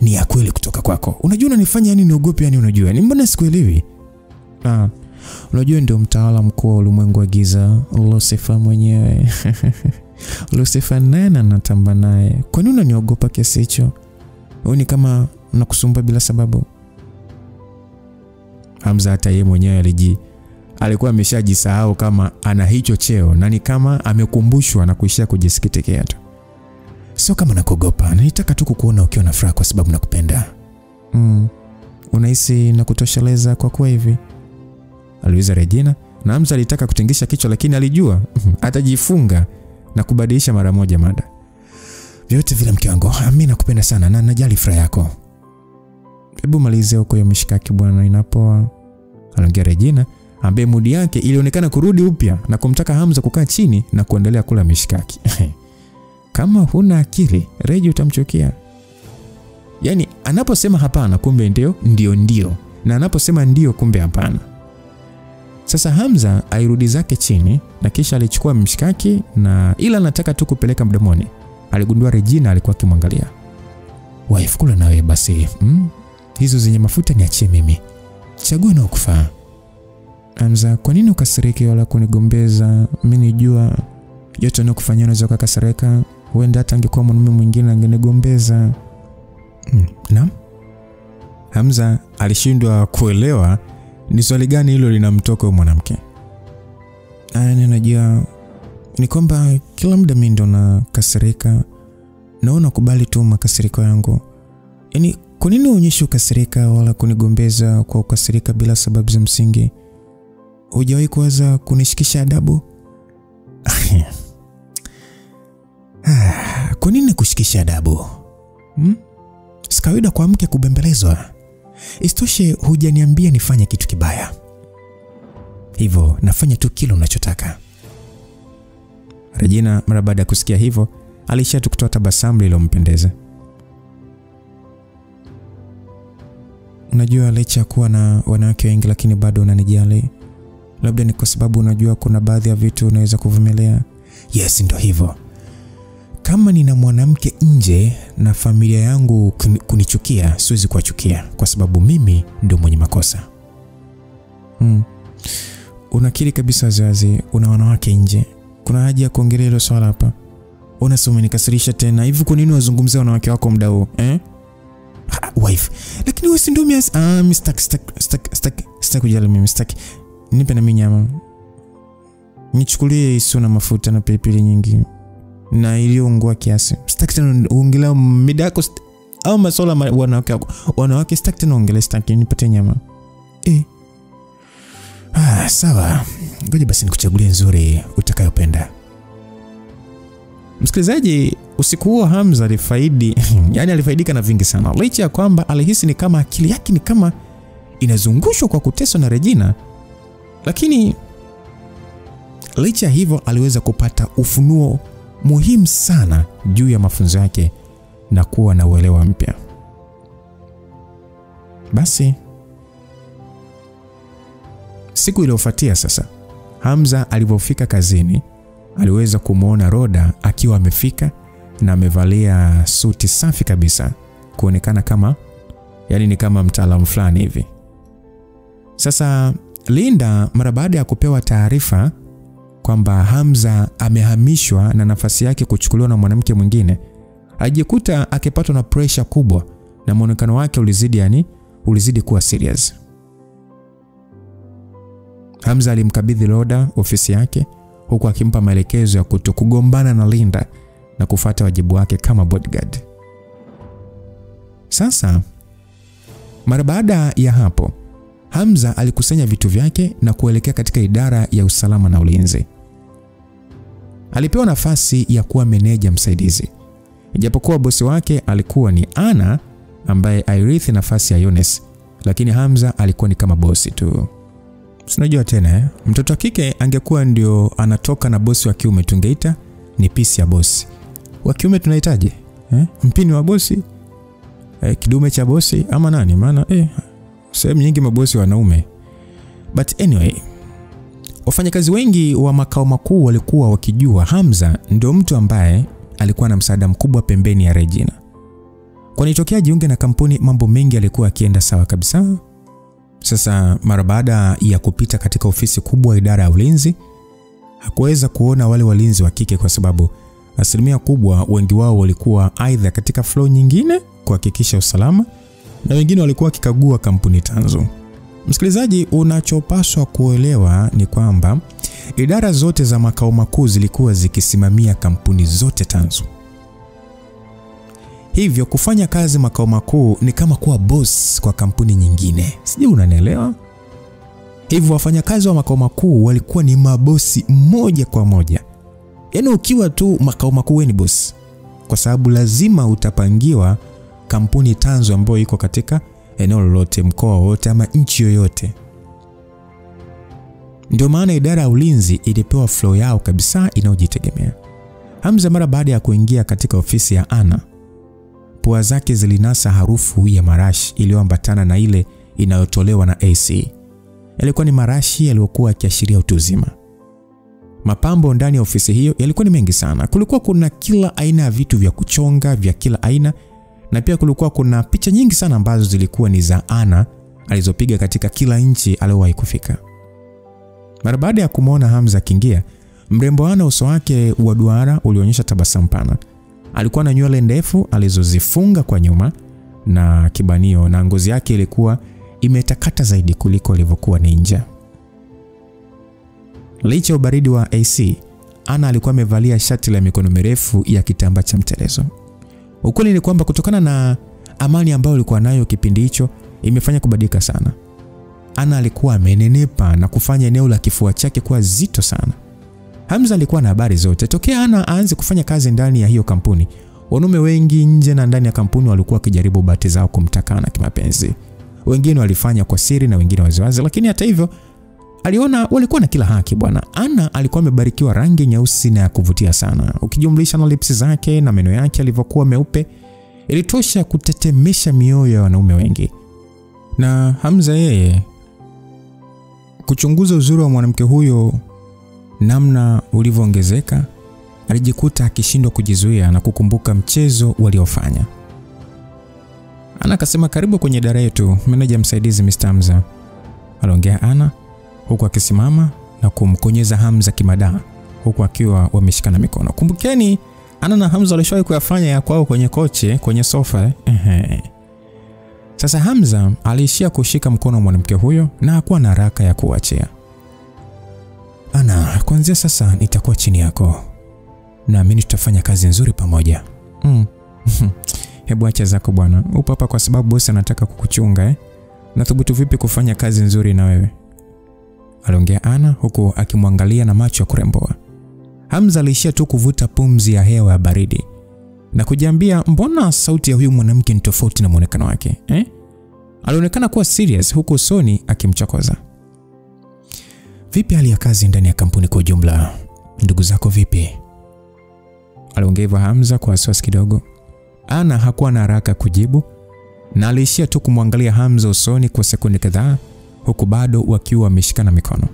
A: ni ya kweli kutoka kwako? Unajua unanifanya yani niogope, yani unajua. Ni mbona sikuelewi? Unajua ndio mtaala mkuu wa ulimwengu wa giza, Lucifer mwenyewe. Lucifer nena natamba naye. Kwa nini unaniogopa kiasi hicho? Ni kama nakusumbua bila sababu. Hamza hata yeye mwenyewe alikuwa ameshajisahau kama ana hicho cheo na ni kama amekumbushwa na kuishia kujisikitikia tu. Sio kama nakuogopa, nilitaka tu kukuona ukiwa na furaha kwa sababu nakupenda. Unahisi nakutosheleza kwa kuwa hivi? Aliuliza Regina, na Hamza alitaka kutingisha kichwa lakini alijua atajifunga na kubadilisha mara moja mada. Vyote vile mke wangu, mimi nakupenda sana na najali furaha yako. Hebu malize huko hiyo mishikaki bwana, inapoa. Aliongea Regina ambaye mudi yake ilionekana kurudi upya na kumtaka Hamza kukaa chini na kuendelea kula mishikaki. Kama huna akili, Reji utamchukia. Yaani anaposema hapana kumbe ndio. Na anaposema ndio kumbe hapana. Sasa Hamza airudi zake chini na kisha alichukua mshikaki na ila anataka tu kupeleka mdomoni. Aligundua Regina alikuwa akimwangalia. Wife, kula nawe basi. Hizo zenye mafuta niachie mimi. Chagua na ukufaa. Hamza, kwa nini ukasiriki wala kunigombeza? Mimi nijua yote unayofanya unaweza kukasirika. Huenda hata angekuwa mwanamume mwingine angenigombeza. Naam. Hamza alishindwa kuelewa ni swali gani hilo linamtoka huyo mwanamke. Ninajua ni kwamba kila muda mimi ndo nakasirika. Naona kubali tu makasiriko yangu. Yaani kwa nini uonyeshe ukasirika wala kunigombeza kwa ukasirika bila sababu za msingi? Hujawahi kuweza kunishikisha adabu? Kwa nini kushikisha adabu? Si kawaida kwa mke kubembelezwa. Isitoshe hujaniambia nifanye kitu kibaya. Hivyo nafanya tu kile unachotaka. Regina mara baada ya kusikia hivyo alisha tu kutoa tabasamu lilompendeza. Unajua licha kuwa na wanawake wengi lakini bado unanijali. Labda ni kwa sababu unajua kuna baadhi ya vitu unaweza kuvumilia. Yes, ndio hivyo. Kama nina mwanamke nje na familia yangu kunichukia, siwezi kuwachukia kwa sababu mimi ndio mwenye makosa. Unakiri kabisa wazazi una wanawake nje. Kuna haja ya kuongelea hilo swala hapa? Unasoma nikasirisha tena. Hivi kwa nini wazungumzia wanawake wako muda huu? Wife. Lakini wewe si ndio sitaki kujali mimi, sitaki. Nipe na mimi nyama. Nichukulie isiyo na mafuta na pilipili nyingi. Na iliyoungua kiasi. Sitaki tena uongelea mida yako au masuala wanawake wako. Wanawake sitaki tena uongelea, sitaki, nipatie nyama. Sawa. Ngoja basi nikuchagulie nzuri utakayopenda. Msikilizaji, usiku huo Hamza alifaidika na vingi sana. Licha ya kwamba alihisi ni kama akili yake ni kama inazungushwa kwa kuteswa na Regina, lakini licha hivyo aliweza kupata ufunuo muhimu sana juu ya mafunzo yake na kuwa na uelewa mpya. Basi siku iliyofuatia sasa, Hamza alipofika kazini, aliweza kumuona Roda akiwa amefika na amevalia suti safi kabisa, kuonekana kama ni kama mtaalamu fulani hivi. Sasa Linda mara baada ya kupewa taarifa kwamba Hamza amehamishwa na nafasi yake kuchukuliwa na mwanamke mwingine, ajikuta akipatwa na pressure kubwa na muonekano wake ulizidi kuwa serious. Hamza alimkabidhi Roda ofisi yake huku akimpa maelekezo ya kutokugombana na Linda na kufuata wajibu wake kama bodyguard. Sasa mara baada ya hapo, Hamza alikusanya vitu vyake na kuelekea katika idara ya usalama na ulinzi. Alipewa nafasi ya kuwa meneja msaidizi. Ijapokuwa bosi wake alikuwa ni Ana ambaye airithi nafasi ya Younes, lakini Hamza alikuwa ni kama bosi tu. Unajua tena mtoto wa kike angekuwa ndio anatoka na bosi wa kiume, tungeita ni pisi ya bosi. Wa kiume tunahitaji mpini wa bosi, kidume cha bosi ama nani, maana sehemu nyingi mabosi wanaume. But anyway, wafanyakazi wengi wa makao makuu walikuwa wakijua Hamza ndio mtu ambaye alikuwa na msaada mkubwa pembeni ya Regina. Kwa nitokea jiunge na kampuni, mambo mengi yalikuwa yakienda sawa kabisa. Sasa mara baada ya kupita katika ofisi kubwa idara ya ulinzi, hakuweza kuona wale walinzi wa kike kwa sababu asilimia kubwa wengi wao walikuwa aidha katika floor nyingine kuhakikisha usalama na wengine walikuwa wakikagua kampuni tanzu. Msikilizaji, unachopaswa kuelewa ni kwamba idara zote za makao makuu zilikuwa zikisimamia kampuni zote tanzu. Hivyo kufanya kazi makao makuu ni kama kuwa boss kwa kampuni nyingine. Sijui unanielewa? Hivyo wafanyakazi wa makao makuu walikuwa ni mabosi moja kwa moja. Ukiwa tu makao makuu ni boss, kwa sababu lazima utapangiwa kampuni tanzu ambayo iko katika eneo lolote, mkoa wote ama nchi yoyote. Ndio maana idara ya ulinzi ilipewa flow yao kabisa inayojitegemea. Hamza mara baada ya kuingia katika ofisi ya Ana, pua zake zilinasa harufu ya marashi iliyoambatana na ile inayotolewa na AC. Yalikuwa ni marashi yaliyokuwa yakiashiria utu uzima. Mapambo ndani ya ofisi hiyo yalikuwa ni mengi sana. Kulikuwa kuna kila aina ya vitu vya kuchonga vya kila aina, na pia kulikuwa kuna picha nyingi sana ambazo zilikuwa ni za Ana alizopiga katika kila nchi aliyowahi kufika. Mara baada ya kumuona Hamza akiingia, mrembo Ana uso wake wa duara ulionyesha tabasamu pana. Alikuwa na nywele ndefu alizozifunga kwa nyuma na kibanio, na ngozi yake ilikuwa imetakata zaidi kuliko ilivyokuwa ninja. Licha ubaridi wa AC, Ana alikuwa amevalia shati la mikono mirefu ya kitambaa cha mtelezo. Ukweli ni kwamba kutokana na amani ambayo alikuwa nayo kipindi hicho, imefanya kubadilika sana. Ana alikuwa amenenepa na kufanya eneo la kifua chake kuwa zito sana. Hamza alikuwa na habari zote. Tokea Ana aanze kufanya kazi ndani ya hiyo kampuni, wanaume wengi nje na ndani ya kampuni walikuwa wakijaribu bahati zao kumtaka Ana kimapenzi. Wengine walifanya kwa siri na wengine waziwazi, lakini hata hivyo aliona walikuwa na kila haki bwana. Ana alikuwa amebarikiwa rangi nyeusi na ya kuvutia sana. Ukijumlisha na lips zake na meno yake alivyokuwa meupe, ilitosha kutetemesha mioyo ya wanaume wengi. Na Hamza yeye kuchunguza uzuri wa mwanamke huyo namna ulivyoongezeka, alijikuta akishindwa kujizuia na kukumbuka mchezo waliofanya. Ana akasema, karibu kwenye idara yetu, meneja msaidizi Mr. Hamza, aliongea Ana huku akisimama na kumkonyeza Hamza kimadaa huku akiwa wameshikana mikono. Kumbukeni Ana na Hamza walishawahi kuyafanya ya kwao kwenye koche, kwenye sofa. Sasa Hamza aliishia kushika mkono wa mwanamke huyo na hakuwa na haraka ya kuachia. Ana, kuanzia sasa nitakuwa chini yako. Naamini tutafanya kazi nzuri pamoja. Hebu acha zako bwana. Upo hapa kwa sababu bosi anataka kukuchunga Nathubutu vipi kufanya kazi nzuri na wewe? Aliongea Ana huku akimwangalia na macho ya kuremboa. Hamza alishia tu kuvuta pumzi ya hewa ya baridi na kujiambia, mbona sauti ya huyu mwanamke ni tofauti na muonekano wake? Alionekana kuwa serious huku usoni akimchokoza. Vipi hali ya kazi ndani ya kampuni kwa ujumla? Ndugu zako vipi? Aliongea hivyo Hamza kwa wasiwasi kidogo. Ana hakuwa na haraka kujibu na aliishia tu kumwangalia Hamza usoni kwa sekunde kadhaa huku bado wakiwa wameshikana mikono.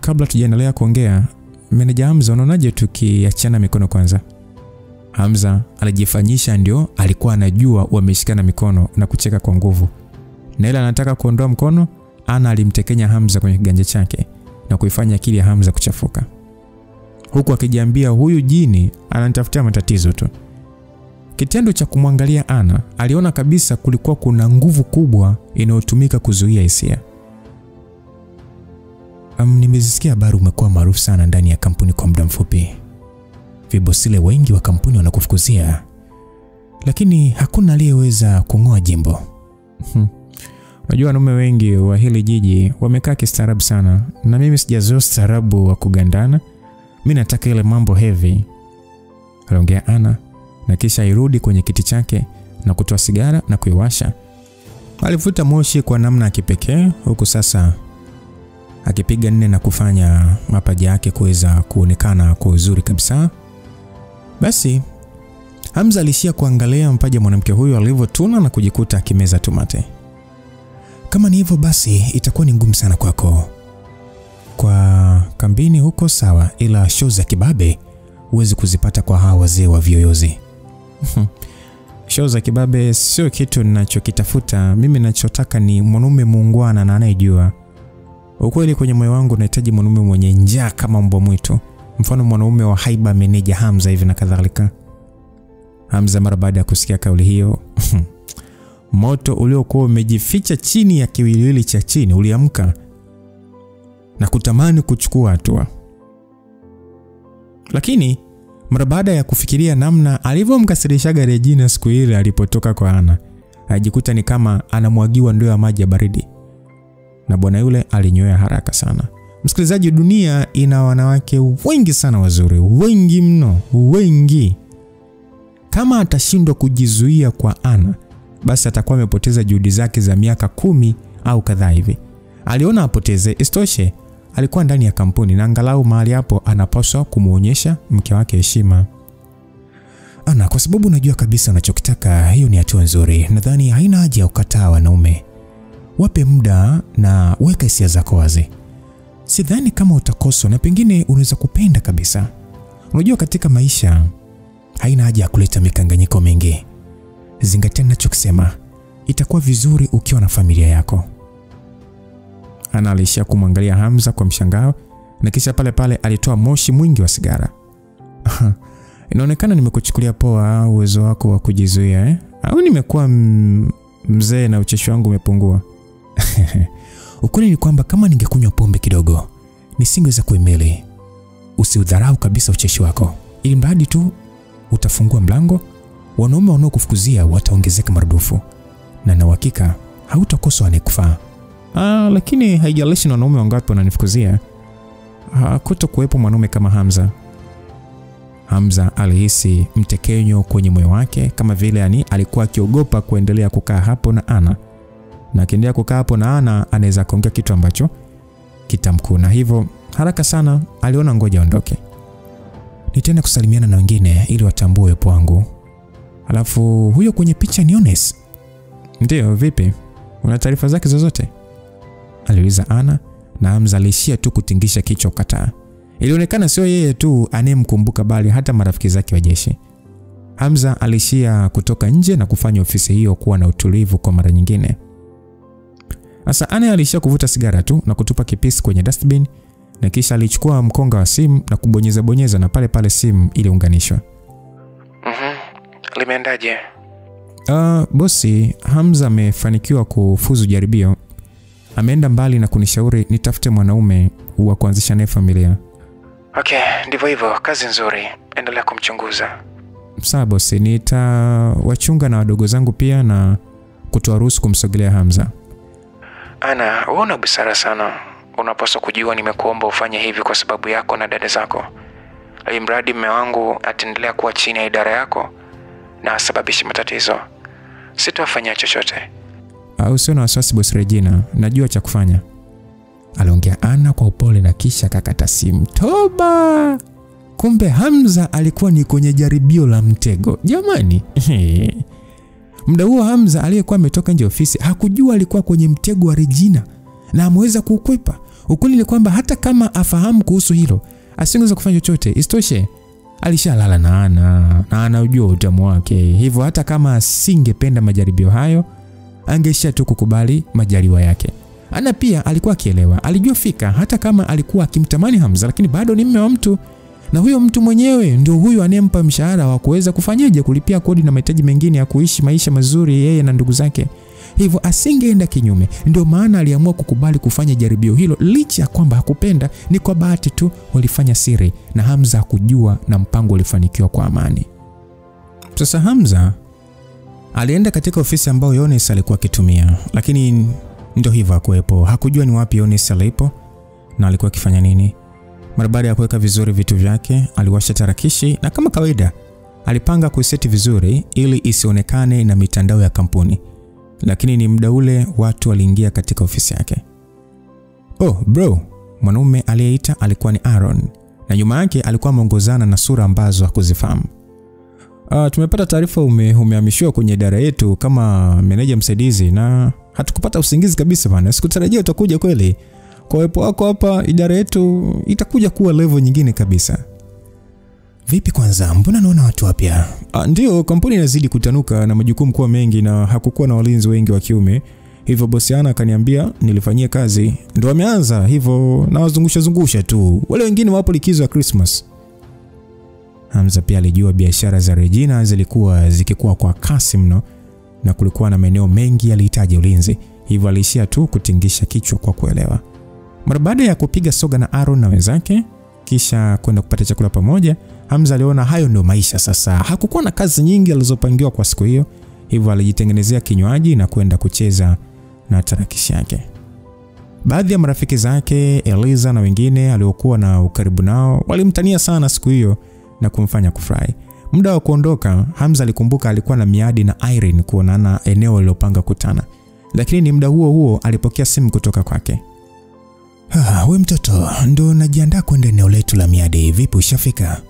A: Kabla tujaendelea kuongea, meneja Hamza, unaonaje tukiachana mikono kwanza? Hamza alijifanyisha ndio alikuwa anajua wameshikana mikono na kucheka kwa nguvu. Na ile anataka kuondoa mkono, Ana alimtekenya Hamza kwenye kiganja chake na kuifanya akili ya Hamza kuchafuka. Huku akijiambia huyu jini ananitafutia matatizo tu. Kitendo cha kumwangalia Ana, aliona kabisa kulikuwa kuna nguvu kubwa inayotumika kuzuia hisia. Nimesikia habari umekuwa maarufu sana ndani ya kampuni kwa muda mfupi. Vibosile wengi wa kampuni wanakufukuzia, lakini hakuna aliyeweza kung'oa jimbo. Unajua wanaume wengi wa hili jiji wamekaa kistaarabu sana, na mimi sijazoea ustaarabu wa kugandana. Mimi nataka ile mambo heavy. Aliongea Ana na kisha irudi kwenye kiti chake na kutoa sigara na kuiwasha. Alivuta moshi kwa namna ya kipekee huku sasa akipiga nne na kufanya mapaji yake kuweza kuonekana kwa uzuri kabisa. Basi Hamza alishia kuangalia mpaji mwanamke huyo alivyotuna na kujikuta akimeza tumate. Kama ni hivyo basi itakuwa ni ngumu sana kwako. Kwa kambini huko sawa, ila show za kibabe huwezi kuzipata kwa hawa wazee wa vioyozi. Show za kibabe sio kitu ninachokitafuta. Mimi ninachotaka ni mwanaume muungwana na anayejua. Ukweli kwenye moyo wangu nahitaji mwanaume mwenye njaa kama mbwa mwitu. Mfano mwanaume wa haiba meneja Hamza hivi na kadhalika. Hamza mara baada ya kusikia kauli hiyo, moto uliokuwa umejificha chini ya kiwiliwili cha chini uliamka na kutamani kuchukua hatua. Lakini mara baada ya kufikiria namna alivyomkasirishaga Regina siku ile alipotoka kwa Ana, ajikuta ni kama anamwagiwa ndoo ya maji ya baridi. Na bwana yule alinyoa haraka sana. Msikilizaji, dunia ina wanawake wengi sana wazuri, wengi mno, wengi. Kama atashindwa kujizuia kwa Ana, basi atakuwa amepoteza juhudi zake za miaka 10 au kadhaa hivi. Aliona apoteze, istoshe alikuwa ndani ya kampuni na angalau mahali hapo anapaswa kumuonyesha mke wake heshima. Ana, kwa sababu unajua kabisa unachokitaka, hiyo ni hatua nzuri. Nadhani haina haja ya kukataa wanaume. Wape muda na weka hisia zako wazi. Sidhani kama utakoswa na pengine unaweza kupenda kabisa. Unajua katika maisha haina haja ya kuleta mikanganyiko mengi. Zingatia ninachokisema. Itakuwa vizuri ukiwa na familia yako. Ana alishia kumwangalia Hamza kwa mshangao na kisha pale pale alitoa moshi mwingi wa sigara. Inaonekana nimekuchukulia poa uwezo wako wa kujizuia au nimekuwa mzee na ucheshi wangu umepungua? Ukweli ni kwamba kama ningekunywa pombe kidogo nisingeweza kuhimili. Usiudharau kabisa ucheshi wako. Ili mradi tu utafungua mlango, wanaume wanaokufukuzia wataongezeka maradufu. Na uhakika hautakosa anekufaa. Lakini haijalishi na wanaume wangapi wananifukuzia, kutokuwepo mwanaume kama Hamza. Hamza alihisi mtekenyo kwenye moyo wake, kama vile alikuwa akiogopa kuendelea kukaa hapo na Ana. Na akiendelea kukaa hapo na Ana anaweza kuongea kitu ambacho kitamkuna. Hivyo haraka sana aliona ngoja aondoke. Nitaenda kusalimiana na wengine ili watambue uwepo wangu. Alafu huyo kwenye picha ni Ones. Ndio, vipi? Una taarifa zake zozote? Aliuliza Ana, na Hamza alishia tu kutingisha kichwa kukataa. Ilionekana sio yeye tu anemkumbuka bali hata marafiki zake wa jeshi. Hamza alishia kutoka nje na kufanya ofisi hiyo kuwa na utulivu kwa mara nyingine. Sasa Ana alishia kuvuta sigara tu na kutupa kipisi kwenye dustbin, na kisha alichukua mkonga wa simu na kubonyeza na pale pale simu iliunganishwa.
B: Limeendaje?
A: Bosi, Hamza amefanikiwa kufuzu jaribio. Ameenda mbali na kunishauri nitafute mwanaume wa kuanzisha naye familia.
B: Okay, ndivyo hivyo, kazi nzuri. Endelea kumchunguza.
A: Sawa bosi, nitawachunga na wadogo zangu pia na kutoa ruhusa kumsogelea Hamza.
B: Ana, una busara sana. Unapaswa kujua nimekuomba ufanye hivi kwa sababu yako na dada zako. Alimradi mume wangu ataendelea kuwa chini ya idara yako na sababishi matatizo, sitafanya chochote.
A: Usio na wasiwasi bosi Regina, najua cha kufanya. Aliongea Ana kwa upole na kisha kakata simu. Toba! Kumbe Hamza alikuwa ni kwenye jaribio la mtego. Jamani. Muda huo Hamza aliyekuwa ametoka nje ofisi hakujua alikuwa kwenye mtego wa Regina na ameweza kuukwepa. Ukweli ni kwamba hata kama afahamu kuhusu hilo, asingeweza kufanya chochote. Isitoshe, alishalala na Ana na anajua utamu wake. Hivyo hata kama asingependa majaribio hayo, angeishia tu kukubali majaliwa yake. Ana pia alikuwa akielewa, alijua fika hata kama alikuwa akimtamani Hamza, lakini bado ni mume wa mtu. Na huyo mtu mwenyewe ndio huyo anempa mshahara wa kuweza kufanyaje, kulipia kodi na mahitaji mengine ya kuishi maisha mazuri yeye na ndugu zake. Hivyo asingeenda kinyume. Ndio maana aliamua kukubali kufanya jaribio hilo licha kwamba hakupenda. Ni kwa bahati tu walifanya siri na Hamza hakujua, na mpango ulifanikiwa kwa amani. Sasa Hamza alienda katika ofisi ambayo Yones alikuwa akitumia, lakini ndio hivyo hakuepo. Hakujua ni wapi Yones alipo na alikuwa akifanya nini. Mara baada ya kuweka vizuri vitu vyake, aliwasha tarakishi na kama kawaida alipanga kuiseti vizuri ili isionekane na mitandao ya kampuni. Lakini ni muda ule watu waliingia katika ofisi yake. Oh bro, mwanaume aliyeita alikuwa ni Aaron, na nyuma yake alikuwa ameongozana na sura ambazo hakuzifahamu. Tumepata taarifa umehamishiwa kwenye idara yetu kama meneja msaidizi na hatukupata usingizi kabisa bana. Sikutarajia utakuja kweli. Kwa uwepo wako hapa idara yetu itakuja kuwa level nyingine kabisa. Vipi kwanza, mbona naona watu wapya? Ndio, kampuni inazidi kutanuka na majukumu kuwa mengi na hakukuwa na walinzi wengi wa kiume. Hivyo bosi Ana akaniambia nilifanyie kazi. Ndio wameanza hivyo na wazungusha tu. Wale wengine wapo likizo ya Christmas. Hamza pia alijua biashara za Regina zilikuwa zikikua kwa kasi mno na kulikuwa na maeneo mengi yalihitaji ulinzi. Hivyo alishia tu kutingisha kichwa kwa kuelewa. Mara baada ya kupiga soga na Aaron na wenzake kisha kwenda kupata chakula pamoja, Hamza aliona hayo ndio maisha sasa. Hakukuwa na kazi nyingi alizopangiwa kwa siku hiyo. Hivyo alijitengenezea kinywaji na kwenda kucheza na tarakishi yake. Baadhi ya marafiki zake, Eliza na wengine aliokuwa na ukaribu nao, walimtania sana siku hiyo na kumfanya kufurahi. Muda wa kuondoka, Hamza alikumbuka alikuwa na miadi na Irene kuonana eneo alilopanga kutana. Lakini ni muda huo alipokea simu kutoka kwake. We mtoto, ndo najiandaa kwenda eneo letu la miadi. Vipi, ushafika?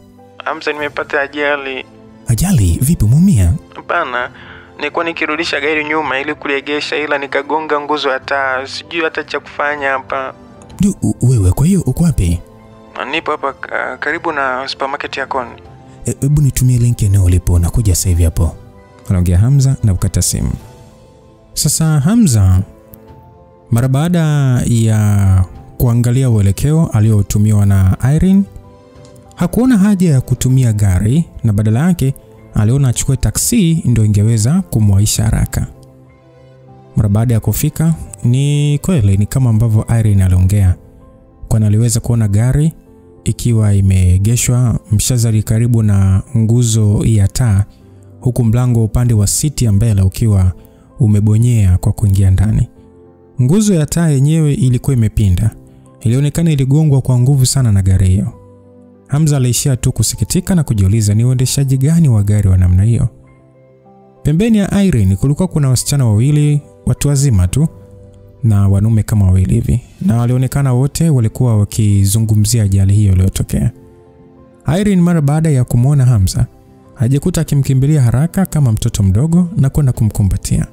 B: Hamza, nimepata ajali.
A: Ajali? Vipi, umeumia?
B: Hapana, nilikuwa nikirudisha gari nyuma ili kuliegesha ila nikagonga nguzo ya taa. Sijui hata cha kufanya hapa.
A: Wewe kwa hiyo uko wapi?
B: Nipo hapa karibu na supermarket ya Koni.
A: Hebu nitumie link eneo ulipo, nakuja sasa hivi hapo. Anaongea Hamza na kukata simu. Sasa Hamza mara baada ya kuangalia uelekeo aliotumiwa na Irene, hakuona haja ya kutumia gari na badala yake aliona achukue taksi ndio ingeweza kumwaisha haraka. Mara baada ya kufika, ni kweli ni kama ambavyo Irene aliongea, kwani aliweza kuona gari ikiwa imeegeshwa mshazari karibu na nguzo ya taa, huku mlango upande wa siti ya mbele ukiwa umebonyea kwa kuingia ndani. Nguzo ya taa yenyewe ilikuwa imepinda. Ilionekana iligongwa kwa nguvu sana na gari hiyo. Hamza aliishia tu kusikitika na kujiuliza ni uendeshaji gani wa gari wa namna hiyo. Pembeni ya Irene kulikuwa kuna wasichana wawili, watu wazima tu na wanaume kama wawili hivi, na walionekana wote walikuwa wakizungumzia ajali hiyo iliyotokea. Irene mara baada ya kumuona Hamza alijikuta akimkimbilia haraka kama mtoto mdogo na kwenda kumkumbatia.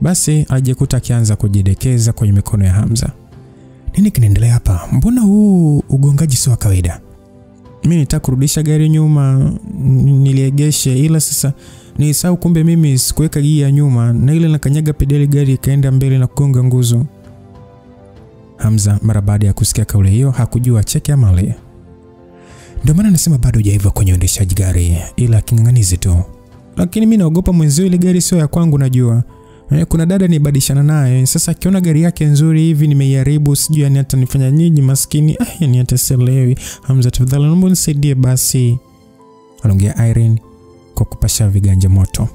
A: Basi alijikuta akianza kujidekeza kwenye mikono ya Hamza. Nini kinaendelea hapa? Mbona huu ugongaji sio wa kawaida? Mimi nitaka kurudisha gari nyuma, niliegeshe, ila sasa nilisahau kumbe mimi sikuweka gia nyuma, na ile nakanyaga pedali gari ikaenda mbele na kugonga nguzo. Hamza mara baada ya kusikia kauli hiyo hakujua cheke ama lia. Ndio maana nasema bado hujaiva kwenye uendeshaji gari, ila kinganganizi tu. Lakini mimi naogopa mwenzio, ile gari sio ya kwangu najua. Kuna dada nibadilishana naye, sasa akiona gari yake nzuri hivi nimeiharibu, sijui yani hata nifanya nini maskini. Yani hata sielewi. Hamza tafadhali naomba unisaidie basi, aliongea Irene kwa kupasha viganja moto.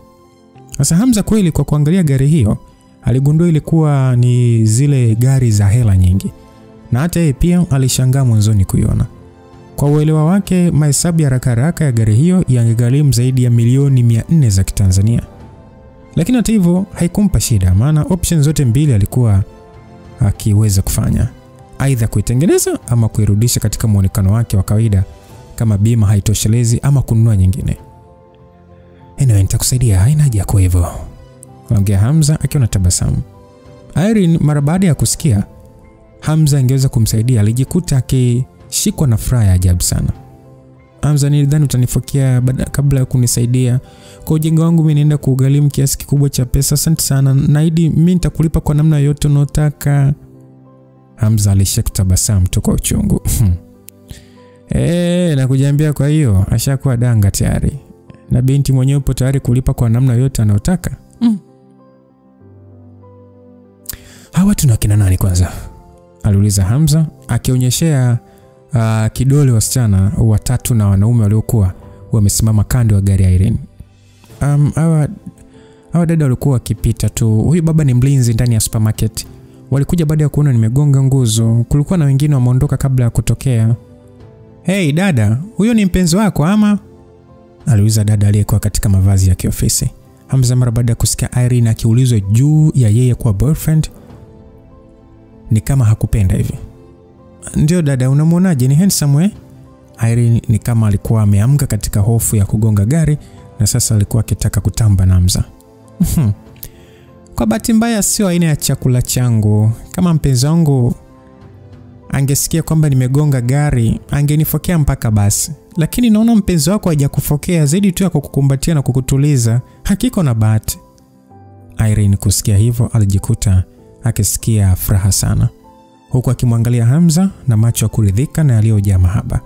A: Sasa Hamza kweli kwa kuangalia gari hiyo aligundua ilikuwa ni zile gari za hela nyingi, na hata yeye pia alishangaa mwanzoni kuiona. Kwa uelewa wake mahesabu ya haraka ya gari hiyo yangegharimu zaidi ya milioni 400 za Kitanzania. Lakini hata hivyo haikumpa shida, maana options zote mbili alikuwa akiweza kufanya, aidha kuitengeneza ama kuirudisha katika muonekano wake wa kawaida kama bima haitoshelezi, ama kununua nyingine. Anyway, nitakusaidia, haina haja kwa hivyo, aliongea Hamza akiwa na tabasamu. Irene mara baada ya kusikia Hamza angeweza kumsaidia alijikuta akishikwa na furaha ya ajabu sana. Hamza, nilidhani utanifokia kabla ya kunisaidia. Kwa ujinga wangu mimi naenda kugharimu kiasi kikubwa cha pesa. Asante sana. Naahidi mimi nitakulipa kwa namna yote unayotaka. Hamza alishika tabasamu tu kwa uchungu. Nakujiambia kwa hiyo ashakuwa danga tayari. Na binti mwenyewe upo tayari kulipa kwa namna yote anayotaka. Hawa tuna kina nani kwanza? Aliuliza Hamza akionyeshea kidole wasichana watatu na wanaume waliokuwa wamesimama kando ya gari ya Irene. Hawa dada walikuwa wakipita tu. Huyu baba ni mlinzi ndani ya supermarket. Walikuja baada ya kuona nimegonga nguzo. Kulikuwa na wengine wameondoka kabla ya kutokea. Hey dada, huyo ni mpenzi wako ama? Aliuliza dada aliyekuwa katika mavazi ya kiofisi. Hamza mara baada ya kusikia Irene akiulizwa juu ya yeye kuwa boyfriend, ni kama hakupenda hivi. Ndio dada, unamuonaje, ni handsome? Irene ni kama alikuwa ameamka katika hofu ya kugonga gari na sasa alikuwa akitaka kutamba na Hamza. Kwa bahati mbaya sio aina ya chakula changu. Kama mpenzi wangu angesikia kwamba nimegonga gari angenifokea mpaka basi. Lakini naona mpenzi wako hajakufokea, zaidi tu ya kukukumbatia na kukutuliza. Hakika na bahati. Irene kusikia hivyo alijikuta akisikia furaha sana, huku akimwangalia Hamza na macho ya kuridhika na yaliyojaa mahaba.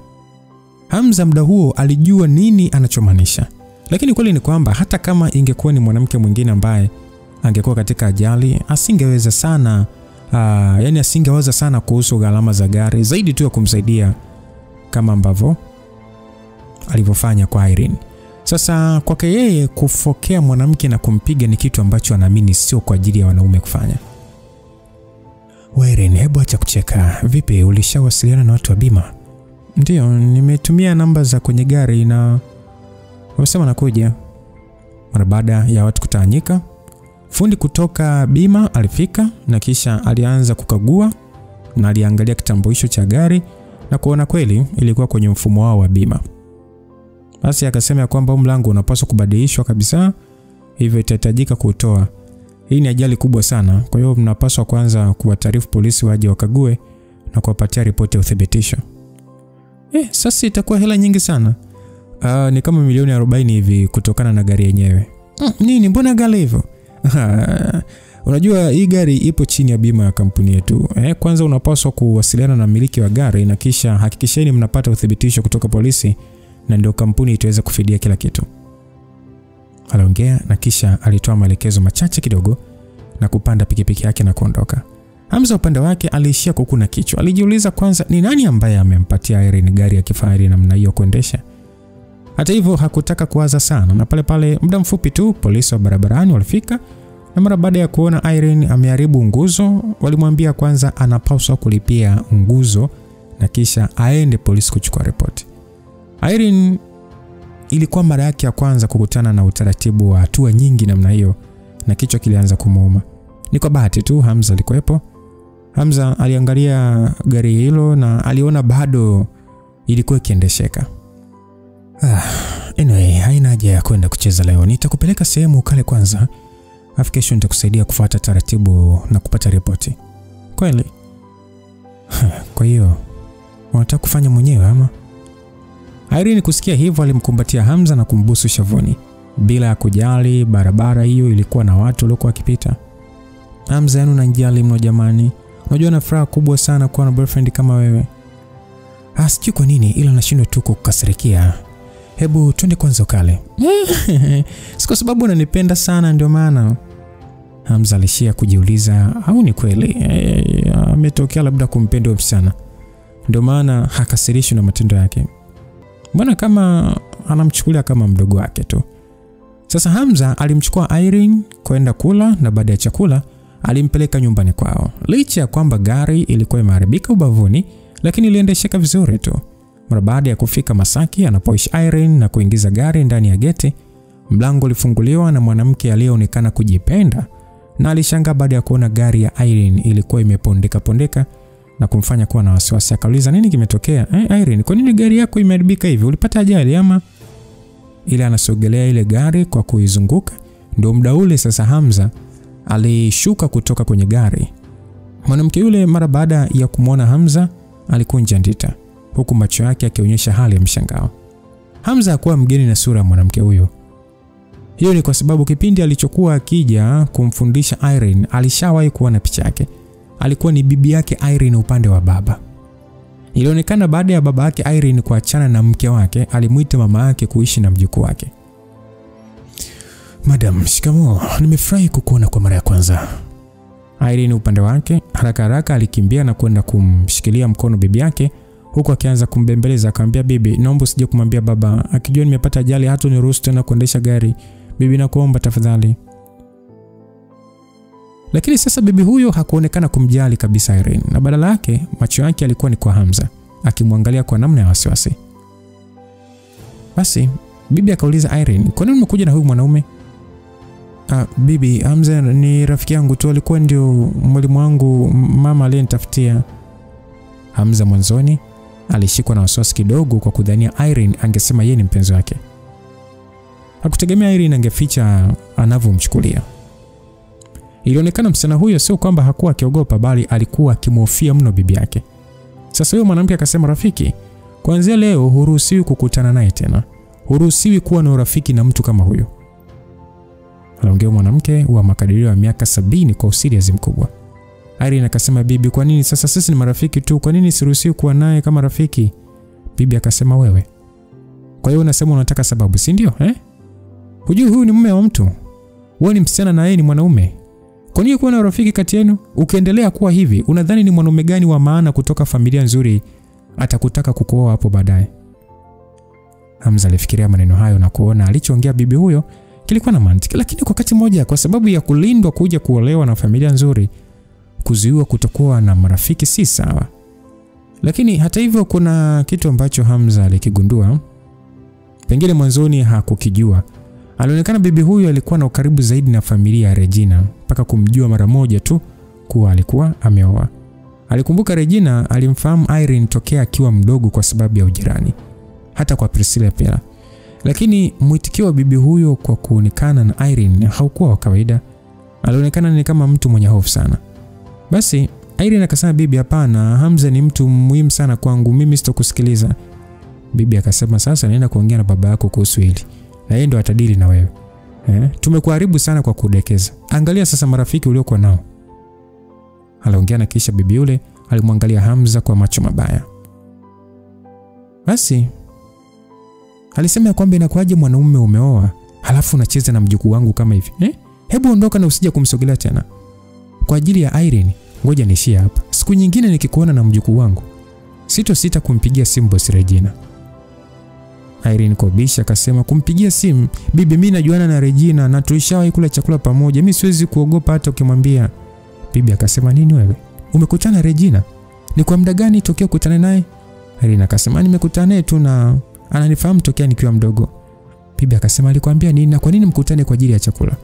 A: Hamza muda huo alijua nini anachomaanisha. Lakini kweli ni kwamba hata kama ingekuwa ni mwanamke mwingine ambaye angekuwa katika ajali, asingeweza sana kuhusu gharama za gari, zaidi tu ya kumsaidia kama ambavyo alivyofanya kwa Irene. Sasa kwake yeye kufokea mwanamke na kumpiga ni kitu ambacho anaamini sio kwa ajili ya wanaume kufanya. Irene, hebu acha kucheka. Vipi, ulishawasiliana na watu wa bima? Ndio, nimetumia namba za kwenye gari na wamesema nakuja. Mara baada ya watu kutawanyika, fundi kutoka bima alifika na kisha alianza kukagua na aliangalia kitambulisho cha gari na kuona kweli ilikuwa kwenye mfumo wao wa bima. Basi akasema kwamba mlango unapaswa kubadilishwa kabisa, hivyo itahitajika kuutoa. Hii ni ajali kubwa sana, kwa hiyo mnapaswa kwanza kuwataarifu polisi waje wakague na kuwapatia ripoti ya uthibitisho. Sasa itakuwa hela nyingi sana. Ni kama milioni 40 hivi kutokana na gari yenyewe. Nini, mbona gari hivyo? Unajua hii gari ipo chini ya bima ya kampuni yetu. Kwanza unapaswa kuwasiliana na mmiliki wa gari na kisha hakikisheni mnapata uthibitisho kutoka polisi na ndio kampuni itaweza kufidia kila kitu. Aliongea na kisha alitoa maelekezo machache kidogo na kupanda pikipiki yake na kuondoka. Hamza upande wake aliishia kukuna kichwa. Alijiuliza kwanza ni nani ambaye amempatia Irene gari ya kifahari namna hiyo kuendesha. Hata hivyo hakutaka kuwaza sana, na pale muda mfupi tu polisi wa barabarani walifika, na mara baada ya kuona Irene ameharibu nguzo walimwambia kwanza anapaswa kulipia nguzo na kisha aende polisi kuchukua ripoti. Irene ilikuwa mara yake ya kwanza kukutana na utaratibu wa hatua nyingi namna hiyo na kichwa kilianza kumuuma. Ni kwa bahati tu Hamza alikuwepo. Hamza aliangalia gari hilo na aliona bado ilikuwa ikiendesheka. Anyway, haina haja ya kwenda kucheza leo. Nitakupeleka sehemu ukale kwanza. Afu kesho nitakusaidia kufuata taratibu na kupata ripoti. Kweli? Kwa hiyo unataka kufanya mwenyewe ama? Irene kusikia hivyo alimkumbatia Hamza na kumbusu shavuni. Bila ya kujali barabara hiyo ilikuwa na watu waliokuwa wakipita. Hamza, yani unanijali mno jamani. Unajua na furaha kubwa sana kuwa na boyfriend kama wewe. Sijui kwa nini ila nashindwa tu kukasirikia. Hebu twende kwanza ukale. Si kwa sababu unanipenda sana ndio maana. Hamza alishia kujiuliza au ni kweli ametokea labda kumpenda huyo msichana. Ndio maana hakasirishwi na matendo yake. Mbona kama anamchukulia kama mdogo wake tu. Sasa Hamza alimchukua Irene kwenda kula na baada ya chakula alimpeleka nyumbani kwao. Licha ya kwamba gari ilikuwa imeharibika ubavuni, lakini iliendesheka vizuri tu. Mara baada ya kufika Masaki anapoishi Irene na kuingiza gari ndani ya geti, mlango ulifunguliwa na mwanamke aliyeonekana kujipenda, na alishangaa baada ya kuona gari ya Irene ilikuwa imepondeka na kumfanya kuwa na wasiwasi. Akauliza, nini kimetokea? Irene, kwa nini gari yako imeharibika hivi? Ulipata ajali ama? Ile anasogelea ile gari kwa kuizunguka. Ndio muda ule sasa Hamza alishuka kutoka kwenye gari. Mwanamke yule mara baada ya kumwona Hamza alikunja ndita, huku macho yake yakionyesha hali ya mshangao. Hamza hakuwa mgeni na sura ya mwanamke huyo. Hiyo ni kwa sababu kipindi alichokuwa akija kumfundisha Irene alishawahi kuona picha yake. Alikuwa ni bibi yake Irene upande wa baba. Ilionekana baada ya baba yake Irene kuachana na mke wake, alimuita mama yake kuishi na mjukuu wake. Madam, shikamoo. Nimefurahi kukuona kwa mara ya kwanza. Irene upande wake haraka alikimbia na kwenda kumshikilia mkono bibi yake, huku akianza kumbembeleza. Akamwambia, bibi, naomba usije kumwambia baba. Akijua nimepata ajali hata niruhusu tena kuendesha gari. Bibi, nakuomba tafadhali. Lakini sasa bibi huyo hakuonekana kumjali kabisa Irene, na badala yake macho yake yalikuwa ni kwa Hamza, akimwangalia kwa namna ya wasiwasi. Basi bibi akauliza Irene, kwa nini umekuja na huyu mwanaume? Bibi, Hamza ni rafiki yangu tu, alikuwa ndio mwalimu wangu mama alinitafutia. Hamza mwanzoni alishikwa na wasiwasi kidogo kwa kudhania Irene angesema yeye ni mpenzi wake. Hakutegemea Irene angeficha anavyomchukulia. Ilionekana msichana huyo sio kwamba hakuwa akiogopa, bali alikuwa akimhofia mno bibi yake. Sasa huyo mwanamke akasema, rafiki, kuanzia leo huruhusiwi kukutana naye tena. Huruhusiwi kuwa na urafiki na mtu kama huyo. Aliongea mwanamke wa makadirio ya miaka 70 kwa usiriasi mkubwa. Irene akasema, bibi, kwa nini sasa sisi ni marafiki tu? Kwa nini siruhusiwi kuwa naye kama rafiki? Bibi akasema, wewe. Kwa hiyo unasema unataka sababu, si ndio? Hujui huyu ni mume wa mtu. Wewe ni msichana na yeye ni mwanaume. Kwa nini kuwa na urafiki kati yenu? Ukiendelea kuwa hivi, unadhani ni mwanaume gani wa maana kutoka familia nzuri atakutaka kukuoa hapo baadaye? Hamza alifikiria maneno hayo na kuona alichoongea bibi huyo kilikuwa na mantiki, lakini kwa wakati mmoja, kwa sababu ya kulindwa kuja kuolewa na familia nzuri, kuzuiwa kutokuwa na marafiki si sawa. Lakini hata hivyo kuna kitu ambacho Hamza alikigundua, pengine mwanzoni hakukijua. Alionekana bibi huyo alikuwa na ukaribu zaidi na familia ya Regina, mpaka kumjua mara moja tu kuwa alikuwa ameoa. Alikumbuka Regina alimfahamu Irene tokea akiwa mdogo kwa sababu ya ujirani, hata kwa Priscilla pia. Lakini mwitikio wa bibi huyo kwa kuonekana na Irene haukuwa wa kawaida. Alionekana ni kama mtu mwenye hofu sana. Basi Irene akasema, bibi, hapana, Hamza ni mtu muhimu sana kwangu, mimi sitokusikiliza. Bibi akasema, sasa naenda kuongea na baba yako kuhusu hili, na yeye ndo atadili na wewe. Tumekuharibu sana kwa kudekeza. Angalia sasa marafiki uliokuwa nao. Aliongea na kisha bibi yule alimwangalia Hamza kwa macho mabaya. Basi alisema kwamba inakuaje mwanaume umeoa halafu unacheza na mjukuu wangu kama hivi? Hebu ondoka na usije kumsogelea tena. Kwa ajili ya Irene, ngoja niishie hapa. Siku nyingine nikikuona na mjukuu wangu, sita kumpigia simu bosi Regina. Irene kobisha akasema, kumpigia simu? Bibi, mimi najuana na Regina na tulishawahi kula chakula pamoja. Mimi siwezi kuogopa hata ukimwambia. Bibi akasema, nini wewe? Umekutana na Regina? Ni kwa muda gani tokea kukutana naye? Irene akasema, nimekutana naye tu na Ananifahamu tokea nikiwa mdogo. Bibi akasema alikwambia nini na kwa nini mkutane kwa ajili ya chakula?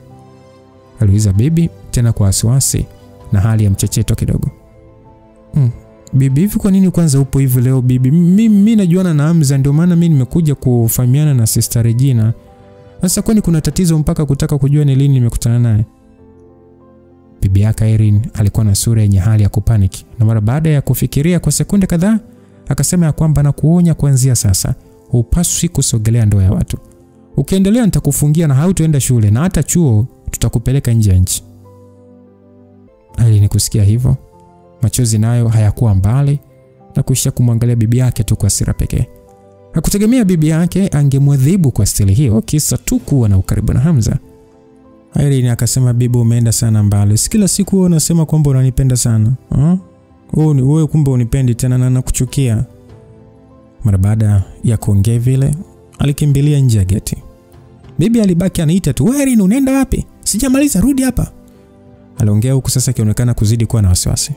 A: Aliuliza bibi tena kwa wasiwasi na hali ya mchecheto kidogo. Bibi, hivi kwa nini kwanza upo hivi leo bibi? Mimi najuana na Hamza, ndio maana mimi nimekuja kufahamiana na Sister Regina. Sasa kwani kuna tatizo mpaka kutaka kujua ni lini nimekutana naye? Bibi yake Irene alikuwa na sura yenye hali ya kupaniki, na mara baada ya kufikiria kwa sekunde kadhaa akasema ya kwamba nakuonya kuanzia sasa hupaswi kusogelea ndoa ya watu. Ukiendelea nitakufungia na hautaenda shule na hata chuo tutakupeleka nje ya nchi. Irene kusikia hivyo, machozi nayo hayakuwa mbali na kuishia kumwangalia bibi yake tu kwa hasira pekee. Hakutegemea bibi yake angemwadhibu kwa stili hiyo kisa tu kuwa na ukaribu na Hamza. Irene akasema, bibi, umeenda sana mbali. Si kila siku wewe unasema kwamba unanipenda sana. Wewe kumbe unipendi tena na nakuchukia. Mara baada ya kuongea vile, alikimbilia nje ya geti. Bibi alibaki anaita tu, "Irene, unaenda wapi? Sijamaliza, rudi hapa." Aliongea huku sasa akionekana kuzidi kuwa na wasiwasi.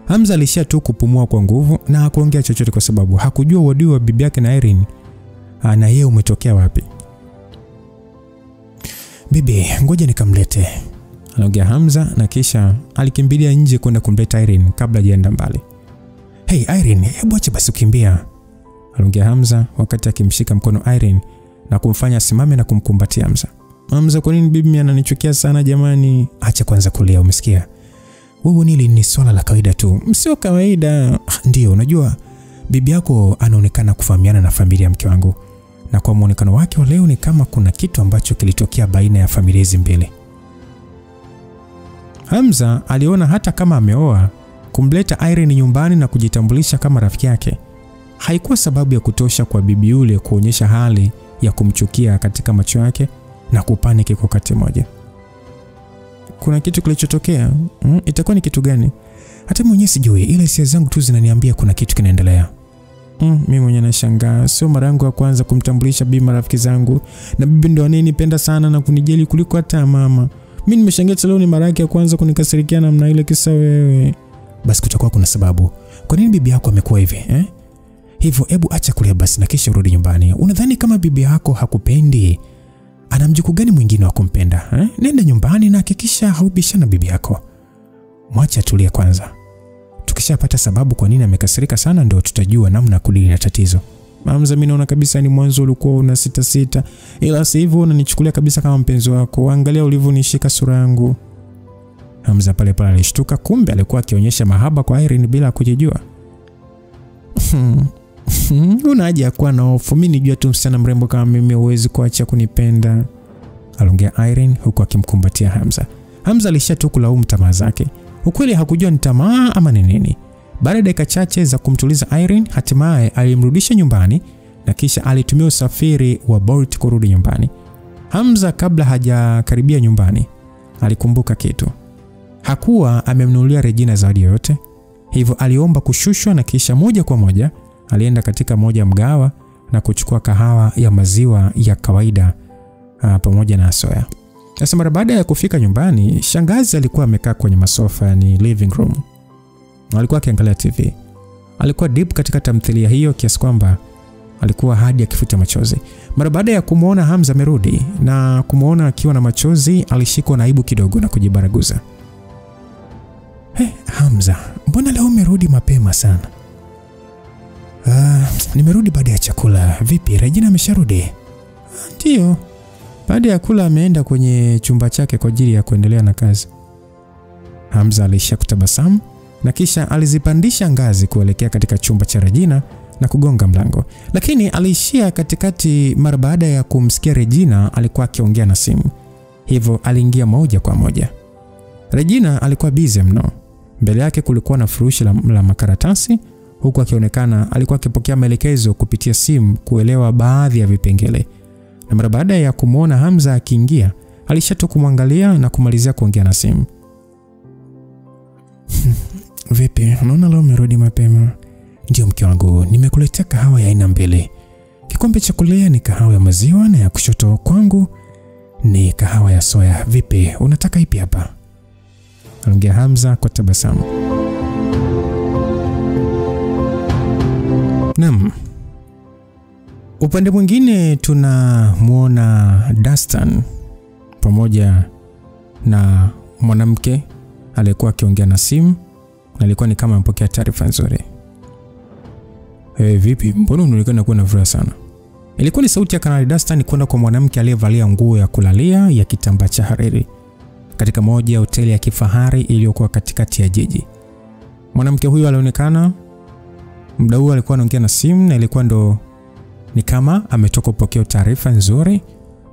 A: Hamza alishia tu kupumua kwa nguvu na hakuongea chochote kwa sababu hakujua uadui wa bibi yake na Irene na yeye umetokea wapi. "Bibi, ngoja nikamlete," aliongea Hamza na kisha alikimbilia nje kwenda kumleta Irene kabla hajaenda mbali. "Hey Irene, hebu acha basi kukimbia," aliongea Hamza wakati akimshika mkono Irene na kumfanya asimame na kumkumbatia Hamza. "Hamza, kwa nini bibi ananichukia sana jamani?" "Acha kwanza kulia, umesikia? Wewe ni swala la kawaida tu." "Sio kawaida." "Ndio, unajua bibi yako anaonekana kufahamiana na familia ya mke wangu. Na kwa muonekano wake wa leo ni kama kuna kitu ambacho kilitokea baina ya familia hizi mbili." Hamza aliona hata kama ameoa, kumleta Irene nyumbani na kujitambulisha kama rafiki yake haikuwa sababu ya kutosha kwa bibi yule kuonyesha hali ya kumchukia katika macho yake na kupaniki kwa wakati mmoja. Kuna kitu kilichotokea. Itakuwa ni kitu gani? Hata mwenyewe sijui, ila hisia zangu tu zinaniambia kuna kitu kinaendelea. Mimi mwenyewe nashangaa, sio mara yangu ya kwanza kumtambulisha bibi marafiki zangu, na bibi ndio anyenipenda sana na kunijali kuliko hata mama. Mimi nimeshangaa leo ni mara yake ya kwanza kunikasirikia namna ile kisa wewe. Basi kutakuwa kuna sababu. Kwa nini bibi yako amekuwa hivi, Hivyo hebu acha kulia basi na kisha urudi nyumbani. Unadhani kama bibi yako hakupendi, ana mjukuu gani mwingine wa kumpenda? Nenda nyumbani na hakikisha haubishana bibi yako. Mwacha tulie kwanza. Tukishapata sababu kwa nini amekasirika sana ndio tutajua namna kudili na tatizo. Hamza, mimi naona kabisa ni mwanzo ulikuwa una sita, ila sasa hivi unanichukulia kabisa kama mpenzi wako. Angalia ulivyonishika sura yangu. Hamza pale alishtuka, kumbe alikuwa akionyesha mahaba kwa Irene bila kujijua. Una haja kuwa na hofu, mimi nijua tu msichana mrembo kama mimi huwezi kuacha kunipenda, aliongea Irene huku akimkumbatia Hamza. Hamza alishatu kulaumu tamaa zake. Ukweli hakujua ni tamaa ama ni nini. Baada ya dakika chache za kumtuliza Irene, hatimaye alimrudisha nyumbani na kisha alitumia usafiri wa Bolt kurudi nyumbani. Hamza kabla hajakaribia nyumbani alikumbuka kitu. Hakuwa amemnunulia Regina zawadi yoyote. Hivyo aliomba kushushwa na kisha moja kwa moja alienda katika moja mgawa na kuchukua kahawa ya maziwa ya kawaida pamoja na soya. Sasa mara baada ya kufika nyumbani, shangazi alikuwa amekaa kwenye masofa, ni living room. Alikuwa akiangalia TV. Alikuwa deep katika tamthilia hiyo kiasi kwamba alikuwa hadi akifuta machozi. Mara baada ya kumuona Hamza amerudi na kumuona akiwa na machozi, alishikwa na aibu kidogo na kujibaraguza. Hamza, mbona leo umerudi mapema sana? Nimerudi baada ya chakula. Vipi, Regina amesharudi? Ndio. Baada ya kula ameenda kwenye chumba chake kwa ajili ya kuendelea na kazi. Hamza alishia kutabasamu na kisha alizipandisha ngazi kuelekea katika chumba cha Regina na kugonga mlango. Lakini aliishia katikati mara baada ya kumsikia Regina alikuwa akiongea na simu. Hivyo aliingia moja kwa moja. Regina alikuwa busy mno. Mbele yake kulikuwa na furushi la makaratasi, huku akionekana alikuwa akipokea maelekezo kupitia simu kuelewa baadhi ya vipengele. Na mara baada ya kumuona Hamza akiingia, alishatoka kumwangalia na kumalizia kuongea na simu. Vipi, unaona leo umerudi mapema? Ndio mke wangu, nimekuletea kahawa ya aina mbili. Kikombe cha kulia ni kahawa ya maziwa na ya kushoto kwangu ni kahawa ya soya. Vipi, unataka ipi hapa? Aliongea Hamza kwa tabasamu. Naam. Upande mwingine tunamuona Dastan pamoja na mwanamke aliyekuwa akiongea na simu, na alikuwa ni kama amepokea taarifa nzuri. Vipi? Mbona unaonekana kuwa na furaha sana? Ilikuwa ni sauti ya Kanali Dastan kwenda kwa mwanamke aliyevalia nguo ya kulalia ya kitambaa cha hariri katika moja ya hoteli ya kifahari iliyokuwa katikati ya jiji. Mwanamke huyo alionekana muda huo alikuwa anaongea na simu, na ilikuwa ndo ni kama ametoka kupokea taarifa nzuri.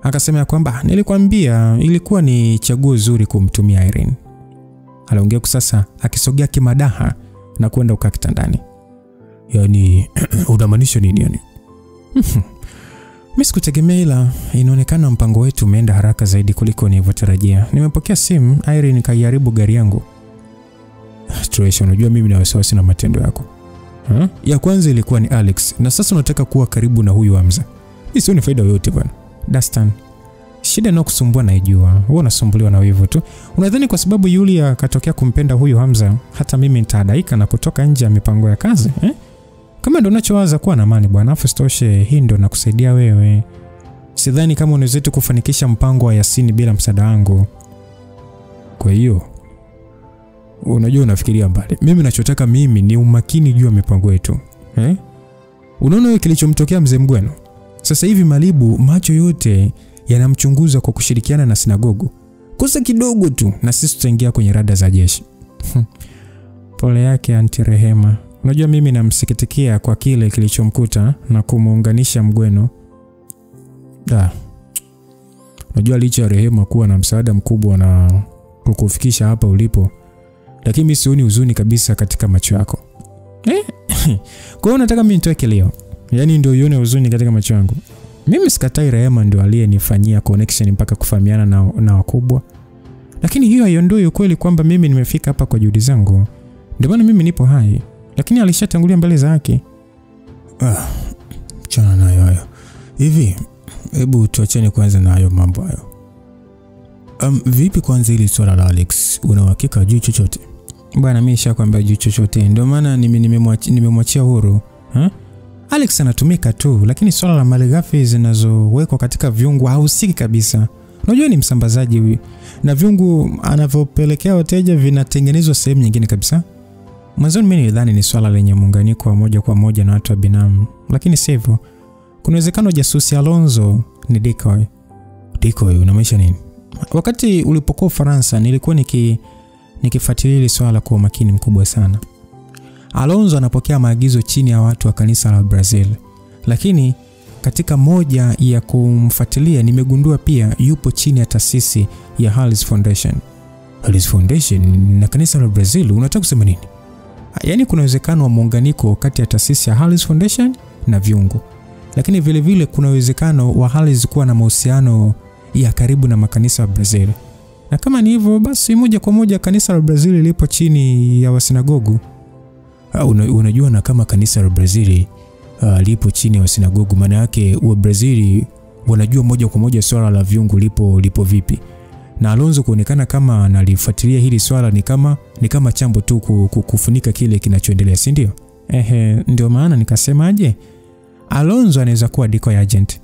A: Akasema kwamba nilikwambia ilikuwa ni chaguo zuri kumtumia Irene. Aliongea sasa akisogea kimadaha na kwenda ukaa kitandani. Yaani unamaanisha nini yani? Mimi sikutegemea, ila inaonekana mpango wetu umeenda haraka zaidi kuliko nilivyotarajia. Nimepokea simu, Irene kaiharibu gari yangu. Trish, unajua mimi na wasiwasi na matendo yako. Ya kwanza ilikuwa ni Alex, na sasa unataka kuwa karibu na huyu Hamza. Hii sio ni faida yoyote bwana. Dastan, shida na kusumbua naijua. Wewe unasumbuliwa na wivu tu. Unadhani kwa sababu Yulia akatokea kumpenda huyu Hamza, hata mimi nitadaika na kutoka nje ya mipango ya kazi? Kama ndio unachowaza kuwa na amani bwana, afu stoshe hii ndio nakusaidia wewe. Sidhani kama unaweza kufanikisha mpango wa Yasini bila msaada wangu. Kwa hiyo unajua unafikiria mbali. Mimi ninachotaka mimi ni umakini juu ya mipango yetu. Unaona wewe kilichomtokea mzee Mgweno? Sasa hivi Malibu macho yote yanamchunguza kwa kushirikiana na sinagogo. Kosa kidogo tu na sisi tutaingia kwenye rada za jeshi. Pole yake Aunti Rehema. Unajua mimi namsikitikia kwa kile kilichomkuta na kumuunganisha Mgweno. Unajua licha ya Rehema kuwa na msaada mkubwa na kukufikisha hapa ulipo, lakini mimi sioni huzuni kabisa katika macho yako. Kwa hiyo nataka mimi nitoe kilio. Yaani ndio uone huzuni katika macho yangu. Mimi sikatai Rehema ndio aliyenifanyia connection mpaka kufahamiana na wakubwa. Lakini hiyo haiondoi ukweli kwamba mimi nimefika hapa kwa juhudi zangu. Ndio maana mimi nipo hai. Lakini alishatangulia mbele zake. Chana nayo hayo. Hivi, hebu tuachane kwanza na hayo mambo hayo. Vipi kwanza ili swala la Alex? Una uhakika juu chochote? Bwana mimi nishakwambia juu chochote. Ndio maana nimemwachia huru. Alex anatumika tu, lakini swala la malighafi zinazowekwa katika viungu hausiki kabisa. Unajua ni msambazaji huyu. Na viungu anavyopelekea wateja vinatengenezwa sehemu nyingine kabisa. Mwanzo mimi nilidhani ni swala lenye muunganiko wa moja kwa moja na watu wa binamu, lakini sivyo. Kuna uwezekano jasusi Alonzo ni decoy. Decoy unamaanisha nini? Wakati ulipokuwa Ufaransa nilikuwa nikifuatilia swala kwa makini mkubwa sana. Alonzo anapokea maagizo chini ya watu wa kanisa la Brazil. Lakini katika moja ya kumfuatilia nimegundua pia yupo chini ya taasisi ya Harris Foundation. Harris Foundation na kanisa la Brazil, unataka kusema nini? Yaani kuna uwezekano wa muunganiko kati ya taasisi ya Harris Foundation na viungu. Lakini vile vile kuna uwezekano wa Harris kuwa na mahusiano ya karibu na makanisa ya Brazil. Na kama ni hivyo basi moja kwa moja kanisa la Brazil lipo chini ya wasinagogu. Unajua na kama kanisa la Brazil lipo chini ya wasinagogu, maana yake wa Brazil wanajua moja kwa moja swala la viungu lipo vipi. Na Alonzo kuonekana kama analifuatilia hili swala ni kama chambo tu kufunika kile kinachoendelea, si ndio? Ndio maana nikasemaje? Alonzo anaweza kuwa decoy agent.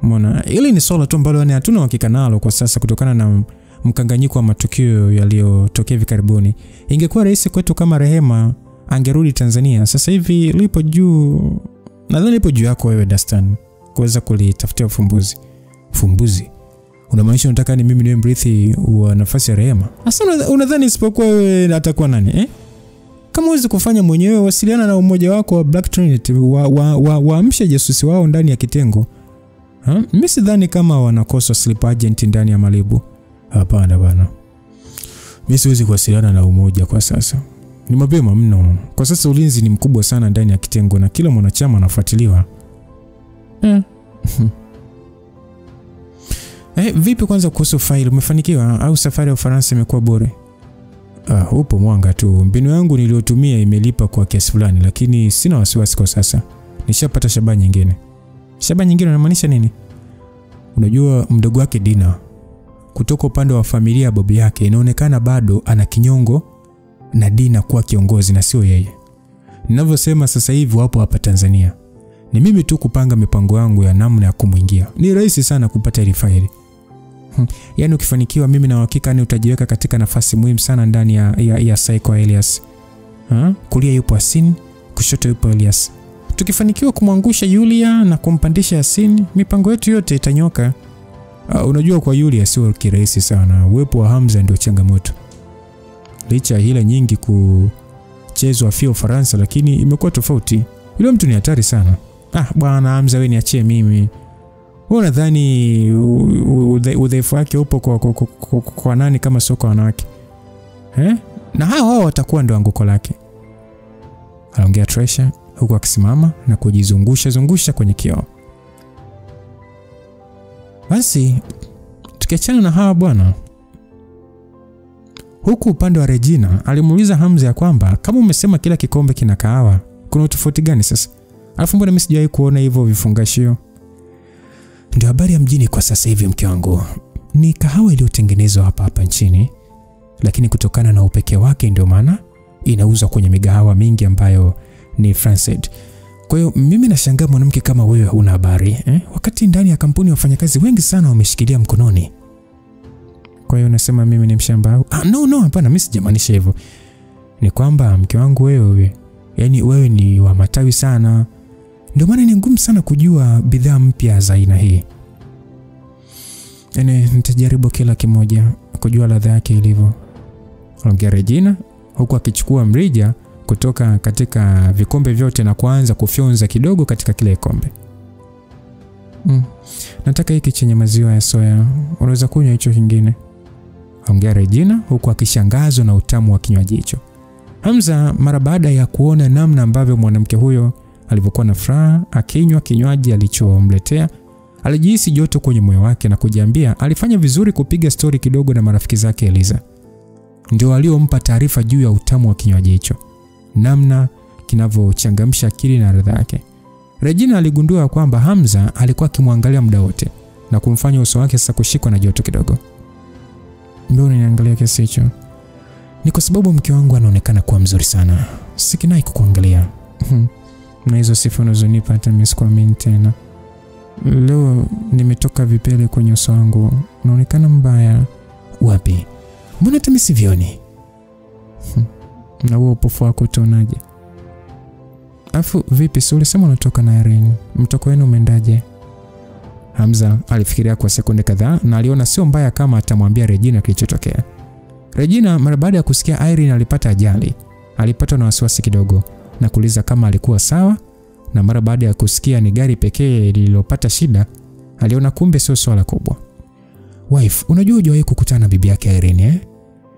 A: Umeona? Hili ni swala tu ambalo hatuna uhakika nalo kwa sasa kutokana na mkanganyiko wa matukio yaliyotokea hivi karibuni. Ingekuwa rahisi kwetu kama Rehema angerudi Tanzania. Sasa hivi lipo juu. Nadhani lipo juu yako wewe Dastan kuweza kulitafutia ufumbuzi. Ufumbuzi? Unamaanisha unataka ni mimi niwe mrithi wa nafasi ya Rehema? Sasa unadhani isipokuwa wewe atakuwa nani? Kama uweze kufanya mwenyewe, wasiliana na umoja wako wa Black Trinity, waamshe jasusi wao ndani ya kitengo. Mimi sidhani kama wanakosa sleep agent ndani ya Malibu. Hapana bana. Mimi siwezi kuwasiliana na umoja kwa sasa. Ni mapema mno. Kwa sasa ulinzi ni mkubwa sana ndani ya kitengo na kila mwanachama anafuatiliwa. Vipi kwanza kuhusu file? Umefanikiwa au safari ya Ufaransa imekuwa bure? Upo mwanga tu. Mbinu yangu niliyotumia imelipa kwa kiasi fulani, lakini sina wasiwasi kwa sasa. Nishapata shabaha nyingine. Shabaha nyingine unamaanisha nini? Unajua mdogo wake Dina kutoka upande wa familia ya babu yake inaonekana bado ana kinyongo na Dina kuwa kiongozi na sio yeye. Ninavyosema sasa hivi wapo hapa Tanzania. Ni mimi tu kupanga mipango yangu ya namna ya kumuingia. Ni rahisi sana kupata ile faili. Yaani ukifanikiwa mimi na uhakika ni utajiweka katika nafasi muhimu sana ndani ya Psycho Elias. Kulia yupo Yasin, kushoto yupo Elias. Tukifanikiwa kumwangusha Yulia na kumpandisha Yasin, mipango yetu yote itanyoka. Unajua kwa Yulia sio kirahisi sana. Uwepo wa Hamza ndio changamoto. Licha hila nyingi kuchezwa FIA Ufaransa, lakini imekuwa tofauti. Yule mtu ni hatari sana. Bwana Hamza, wewe niachie mimi. Wewe unadhani udhaifu wake upo kwa nani kama sio kwa wanawake? Na hao watakuwa ndo anguko lake. Aliongea Tresha huku akisimama na kujizungusha kwenye kioo. Basi tukiachana na hawa bwana, huku upande wa Regina alimuuliza Hamza ya kwamba kama umesema kila kikombe kina kahawa, kuna tofauti gani sasa? Alafu mbona mimi sijawahi kuona hivyo vifungashio? Ndio habari ya mjini kwa sasa hivi mke wangu. Ni kahawa iliyotengenezwa hapa nchini, lakini kutokana na upekee wake ndio maana inauzwa kwenye migahawa mingi ambayo ni Francais. Kwa hiyo mimi nashangaa mwanamke kama wewe huna habari, wakati ndani ya kampuni wafanyakazi wengi sana wameshikilia mkononi. Kwa hiyo unasema mimi ni mshamba? No, hapana, mimi sijamaanisha hivyo. Ni kwamba mke wangu wewe, yani wewe ni wa matawi sana. Ndio maana ni ngumu sana kujua bidhaa mpya za aina hii. Nitajaribu kila kimoja kujua ladha yake ilivyo. Ongea Regina huku akichukua mrija kutoka katika vikombe vyote na kuanza kufyonza kidogo katika kile kombe. Nataka hiki chenye maziwa ya soya. Unaweza kunywa hicho kingine? Ongea Regina huku akishangazwa na utamu wa kinywaji hicho. Hamza mara baada ya kuona namna ambavyo mwanamke huyo alivyokuwa na furaha akinywa kinywaji alichomletea, alijihisi joto kwenye moyo wake na kujiambia alifanya vizuri kupiga story kidogo na marafiki zake Eliza. Ndio waliompa taarifa juu ya utamu wa kinywaji hicho, namna kinavyochangamsha akili na ladha yake. Regina aligundua kwamba Hamza alikuwa akimwangalia muda wote na kumfanya uso wake sasa kushikwa na joto kidogo. Mbona unaniangalia kiasi hicho? Ni kwa sababu mke wangu anaonekana kuwa mzuri sana. Sikinai kukuangalia. Na hizo sifa unazonipa hata mimi sikuamini tena. Leo nimetoka vipele kwenye uso wangu. Unaonekana mbaya. Wapi? Mbona hata mimi sivioni? Na wewe upofu wako utaonaje? Afu vipi, si ulisema unatoka na Irene? Mtoko wenu umeendaje? Hamza alifikiria kwa sekunde kadhaa na aliona sio mbaya kama atamwambia Regina kilichotokea. Regina mara baada ya kusikia Irene alipata ajali, alipata na wasiwasi kidogo na kuuliza kama alikuwa sawa, na mara baada ya kusikia ni gari pekee lililopata shida, aliona kumbe sio swala kubwa. Wife, unajua hujawahi kukutana na bibi yake Irene?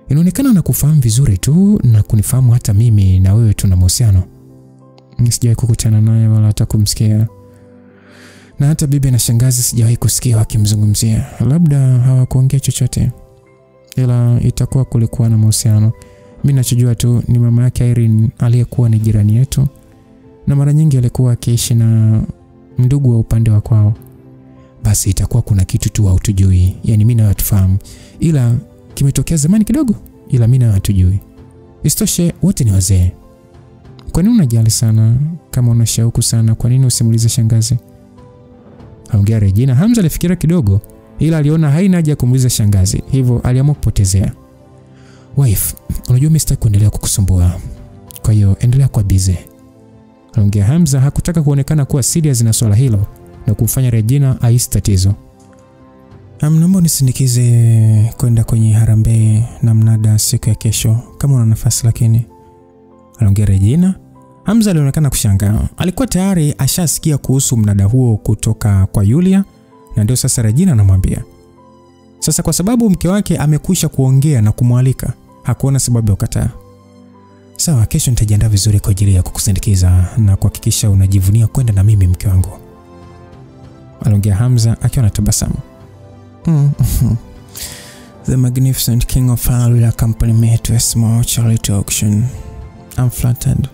A: Inaonekana anakufahamu vizuri tu na kunifahamu hata mimi na wewe tuna mahusiano. Sijawahi kukutana naye wala hata kumsikia. Na hata bibi na shangazi sijawahi kusikia wakimzungumzia. Labda hawakuongea chochote. Ila itakuwa kulikuwa na mahusiano. Mimi ninachojua tu ni mama yake Irene aliyekuwa ni jirani yetu, na mara nyingi alikuwa akiishi na ndugu wa upande wa kwao. Basi itakuwa kuna kitu tu hautujui. Yaani mimi na watufahamu, ila kimetokea zamani kidogo, ila mimi na watujui. Isitoshe wote ni wazee. Kwa nini unajali sana? Kama una shauku sana, kwa nini usimulize shangazi? Ongea Regina. Hamza alifikiria kidogo, ila aliona haina haja kumuuliza shangazi, hivyo aliamua kupotezea. Wife, unajua mimi sitaki kuendelea kukusumbua. Kwa hiyo endelea kwa busy. Ongea Hamza hakutaka kuonekana kuwa serious na swala hilo na kumfanya Regina ahisi tatizo. Naomba nisindikize kwenda kwenye harambee na mnada siku ya kesho kama una nafasi. Lakini ongea Regina. Hamza alionekana kushangaa. Alikuwa tayari ashasikia kuhusu mnada huo kutoka kwa Yulia, na ndio sasa Regina anamwambia. Sasa kwa sababu mke wake amekwisha kuongea na kumwalika, hakuona sababu ya kukataa. Sawa, kesho nitajiandaa vizuri kwa ajili ya kukusindikiza na kuhakikisha unajivunia kwenda na mimi mke wangu. Aliongea Hamza akiwa na tabasamu. The magnificent king of Hall will accompany me to a small charity auction. I'm flattered.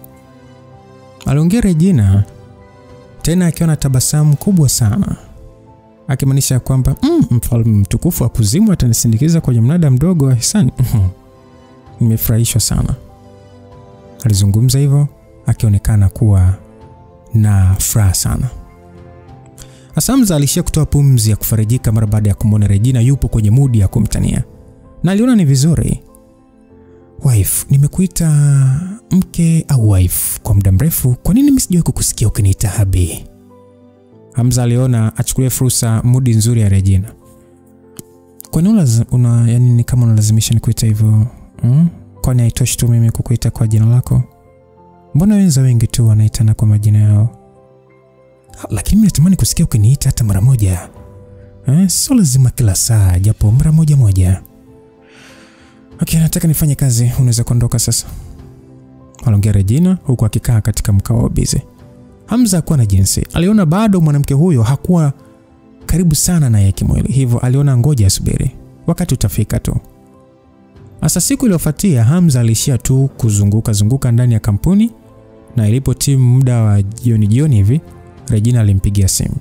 A: Aliongea Regina tena akiwa na tabasamu kubwa sana, akimaanisha kwamba mfalme mtukufu wa kuzimu atanisindikiza kwenye mnada mdogo wa hisani. Nimefurahishwa sana. Alizungumza hivyo akionekana kuwa na furaha sana. Hamza alishia kutoa pumzi ya kufarijika mara baada ya kumwona Regina yupo kwenye mudi ya kumtania. Na aliona ni vizuri. Wife, nimekuita mke au wife kwa muda mrefu, kwa nini mimi sijawahi kukusikia ukiniita habi? Hamza aliona achukulie fursa mudi nzuri ya Regina. Kwa nini yani ni kama unalazimisha nikuita hivyo? Kwani haitoshi tu mimi kukuita kwa jina lako? Mbona wenza wengi tu wanaitana kwa majina yao? Lakini mimi natamani kusikia ukiniita hata mara moja. Sio lazima kila saa, japo mara moja. Okay, nataka nifanye kazi, unaweza kuondoka sasa. Aliongea Regina huku akikaa katika mkao busy. Hamza hakuwa na jinsi. Aliona bado mwanamke huyo hakuwa karibu sana na yeye kimwili. Hivyo aliona ngoja asubiri. Wakati utafika tu. Asa siku iliyofuatia Hamza alishia tu kuzunguka ndani ya kampuni, na ilipo timu muda wa jioni hivi, Regina alimpigia simu.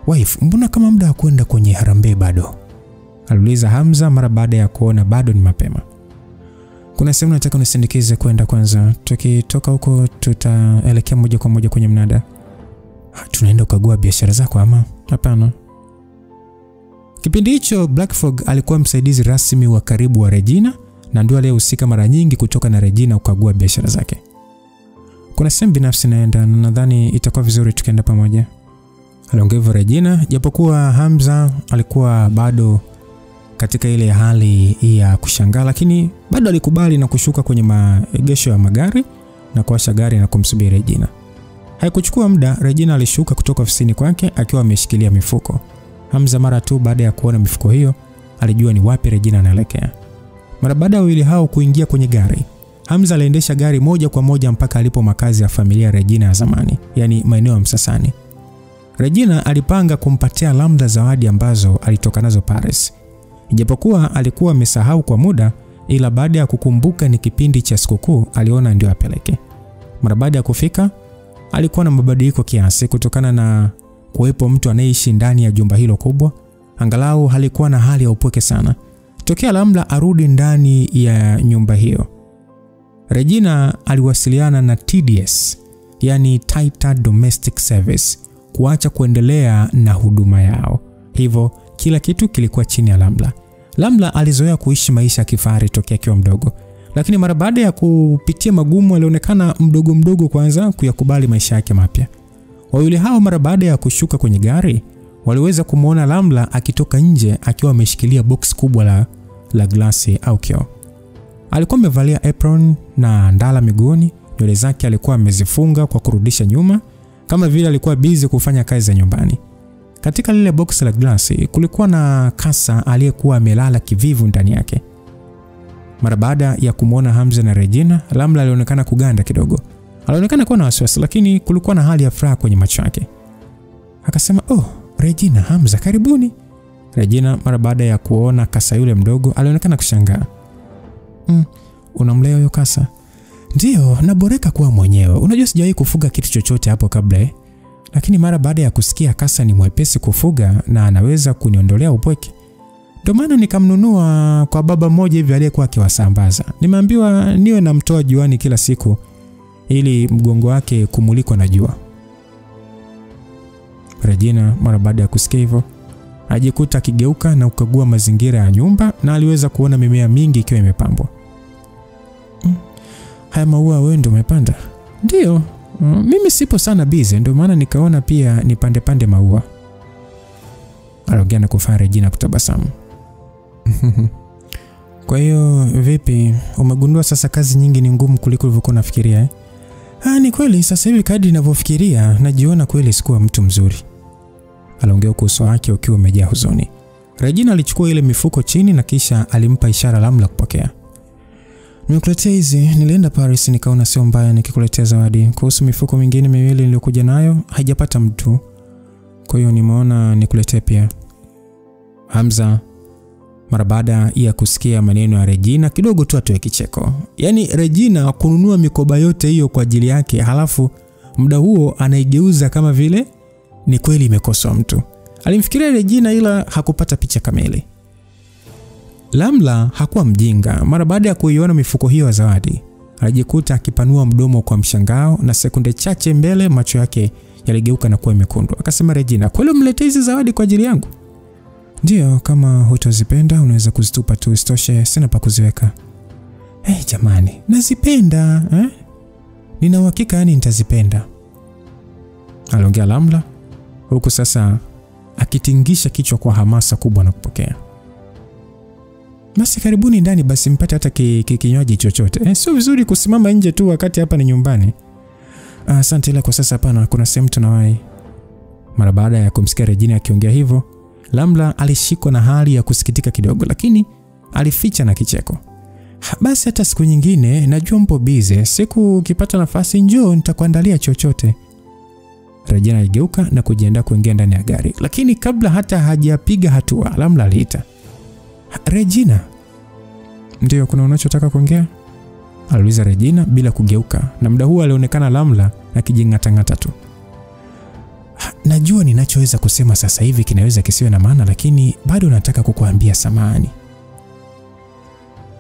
A: Wife, mbona kama muda wa kwenda kwenye harambee bado? Aliuliza Hamza mara baada ya kuona bado ni mapema. Kuna sehemu nataka unisindikize kwenda kwanza. Tukitoka huko tutaelekea moja kwa moja kwenye mnada. Tunaenda kukagua biashara zako ama? Hapana. Kipindi hicho Black Frog alikuwa msaidizi rasmi wa karibu wa Regina, na ndio aliyehusika mara nyingi kutoka na Regina kukagua biashara zake. Kuna sehemu binafsi naenda na nadhani itakuwa vizuri tukienda pamoja. Aliongea Regina, japokuwa Hamza alikuwa bado katika ile hali ya kushangaa, lakini bado alikubali na kushuka kwenye maegesho ya magari na kuwasha gari na kumsubiri Regina. Haikuchukua muda, Regina alishuka kutoka ofisini kwake akiwa ameshikilia mifuko. Hamza mara tu baada ya kuona mifuko hiyo alijua ni wapi Regina anaelekea. Mara baada ya wawili hao kuingia kwenye gari, Hamza aliendesha gari moja kwa moja mpaka alipo makazi ya familia Regina ya zamani, yani maeneo ya Msasani. Regina alipanga kumpatia Lambda zawadi ambazo alitoka nazo Paris. Ijapokuwa alikuwa amesahau kwa muda, ila baada ya kukumbuka ni kipindi cha sikukuu aliona ndio apeleke. Mara baada ya kufika, alikuwa na mabadiliko kiasi kutokana na kuwepo mtu anayeishi ndani ya jumba hilo kubwa. Angalau halikuwa na hali ya upweke sana. Tokea Lambda arudi ndani ya nyumba hiyo, Regina aliwasiliana na TDS, yani Taita Domestic Service, kuacha kuendelea na huduma yao. Hivyo kila kitu kilikuwa chini ya Lambda. Lambda alizoea kuishi maisha ya kifahari tokea akiwa mdogo, lakini mara baada ya kupitia magumu alionekana mdogo kwanza kuyakubali maisha yake mapya. Wawili hao mara baada ya kushuka kwenye gari waliweza kumuona Lambda akitoka nje akiwa ameshikilia box kubwa la glasi au kioo. Alikuwa amevalia apron na ndala miguuni, nywele zake alikuwa amezifunga kwa kurudisha nyuma kama vile alikuwa busy kufanya kazi za nyumbani. Katika lile box la glasi kulikuwa na kasa aliyekuwa amelala kivivu ndani yake. Mara baada ya kumuona Hamza na Regina, Lambda alionekana kuganda kidogo. Alionekana kuwa na wasiwasi, lakini kulikuwa na hali ya furaha kwenye macho yake. Akasema, "Oh, Regina, Hamza, karibuni." Regina mara baada ya kuona kasa yule mdogo alionekana kushangaa. Unamlea huyo kasa?" "Ndio, naboreka kuwa mwenyewe. Unajua sijawahi kufuga kitu chochote hapo kabla Lakini mara baada ya kusikia kasa ni mwepesi kufuga na anaweza kuniondolea upweke, ndio maana nikamnunua kwa baba mmoja hivi aliyekuwa akiwasambaza. Nimeambiwa niwe namtoa juani kila siku ili mgongo wake kumulikwa na jua." Regina mara baada ya kusikia hivyo ajikuta akigeuka na kukagua mazingira ya nyumba, na aliweza kuona mimea mingi ikiwa imepambwa. "Haya maua wewe ndio umepanda?" "Ndio. Mimi sipo sana busy, ndio maana nikaona pia nipande maua." Aliongea na kufanya Regina kutabasamu. "Kwa hiyo vipi, umegundua sasa kazi nyingi ni ngumu kuliko ulivyokuwa unafikiria?" Ni kweli, sasa hivi kadri ninavyofikiria najiona kweli sikuwa mtu mzuri." Aliongea kwa uso wake ukiwa umejaa huzuni. Regina alichukua ile mifuko chini na kisha alimpa ishara Lambda kupokea. "Nimekuletea hizi, nilienda Paris nikaona sio mbaya nikikuletea zawadi. Kuhusu mifuko mingine miwili niliyokuja nayo haijapata mtu, kwa hiyo nimeona nikuletee pia." Hamza mara baada ya kusikia maneno ya Regina kidogo tu atoe kicheko. Yaani Regina kununua mikoba yote hiyo kwa ajili yake, halafu muda huo anaigeuza kama vile ni kweli imekoswa mtu. Alimfikiria Regina ila hakupata picha kamili. Lambda hakuwa mjinga. Mara baada ya kuiona mifuko hiyo ya zawadi, alijikuta akipanua mdomo kwa mshangao, na sekunde chache mbele macho yake yaligeuka na kuwa mekundu. Akasema, Regina, kweli umeletea hizi zawadi kwa ajili yangu? Ndio, kama hutozipenda unaweza kuzitupa tu, isitoshe sina pa kuziweka. Jamani, nazipenda nina uhakika yani nitazipenda, aliongea Lamla huku sasa akitingisha kichwa kwa hamasa kubwa na kupokea. Basi karibuni ndani, basi mpate hata kinywaji chochote. Sio vizuri kusimama nje tu wakati hapa ni nyumbani. Asante, ila kwa sasa hapana, kuna sehemu tunawahi. Mara baada ya kumsikia Regina akiongea hivyo, Lamla alishikwa na hali ya kusikitika kidogo, lakini alificha na kicheko. Basi hata siku nyingine, najua mpo busy, siku ukipata nafasi njoo nitakuandalia chochote. Regina aligeuka na kujiandaa kuingia ndani ya gari, lakini kabla hata hajapiga hatua, Lamla aliita, Regina. Ndio, kuna unachotaka kuongea? Aliuliza Regina bila kugeuka, na muda huo alionekana Lamla akijing'atang'ata tu. Najua ninachoweza kusema sasa hivi kinaweza kisiwe na maana, lakini bado nataka kukuambia samahani.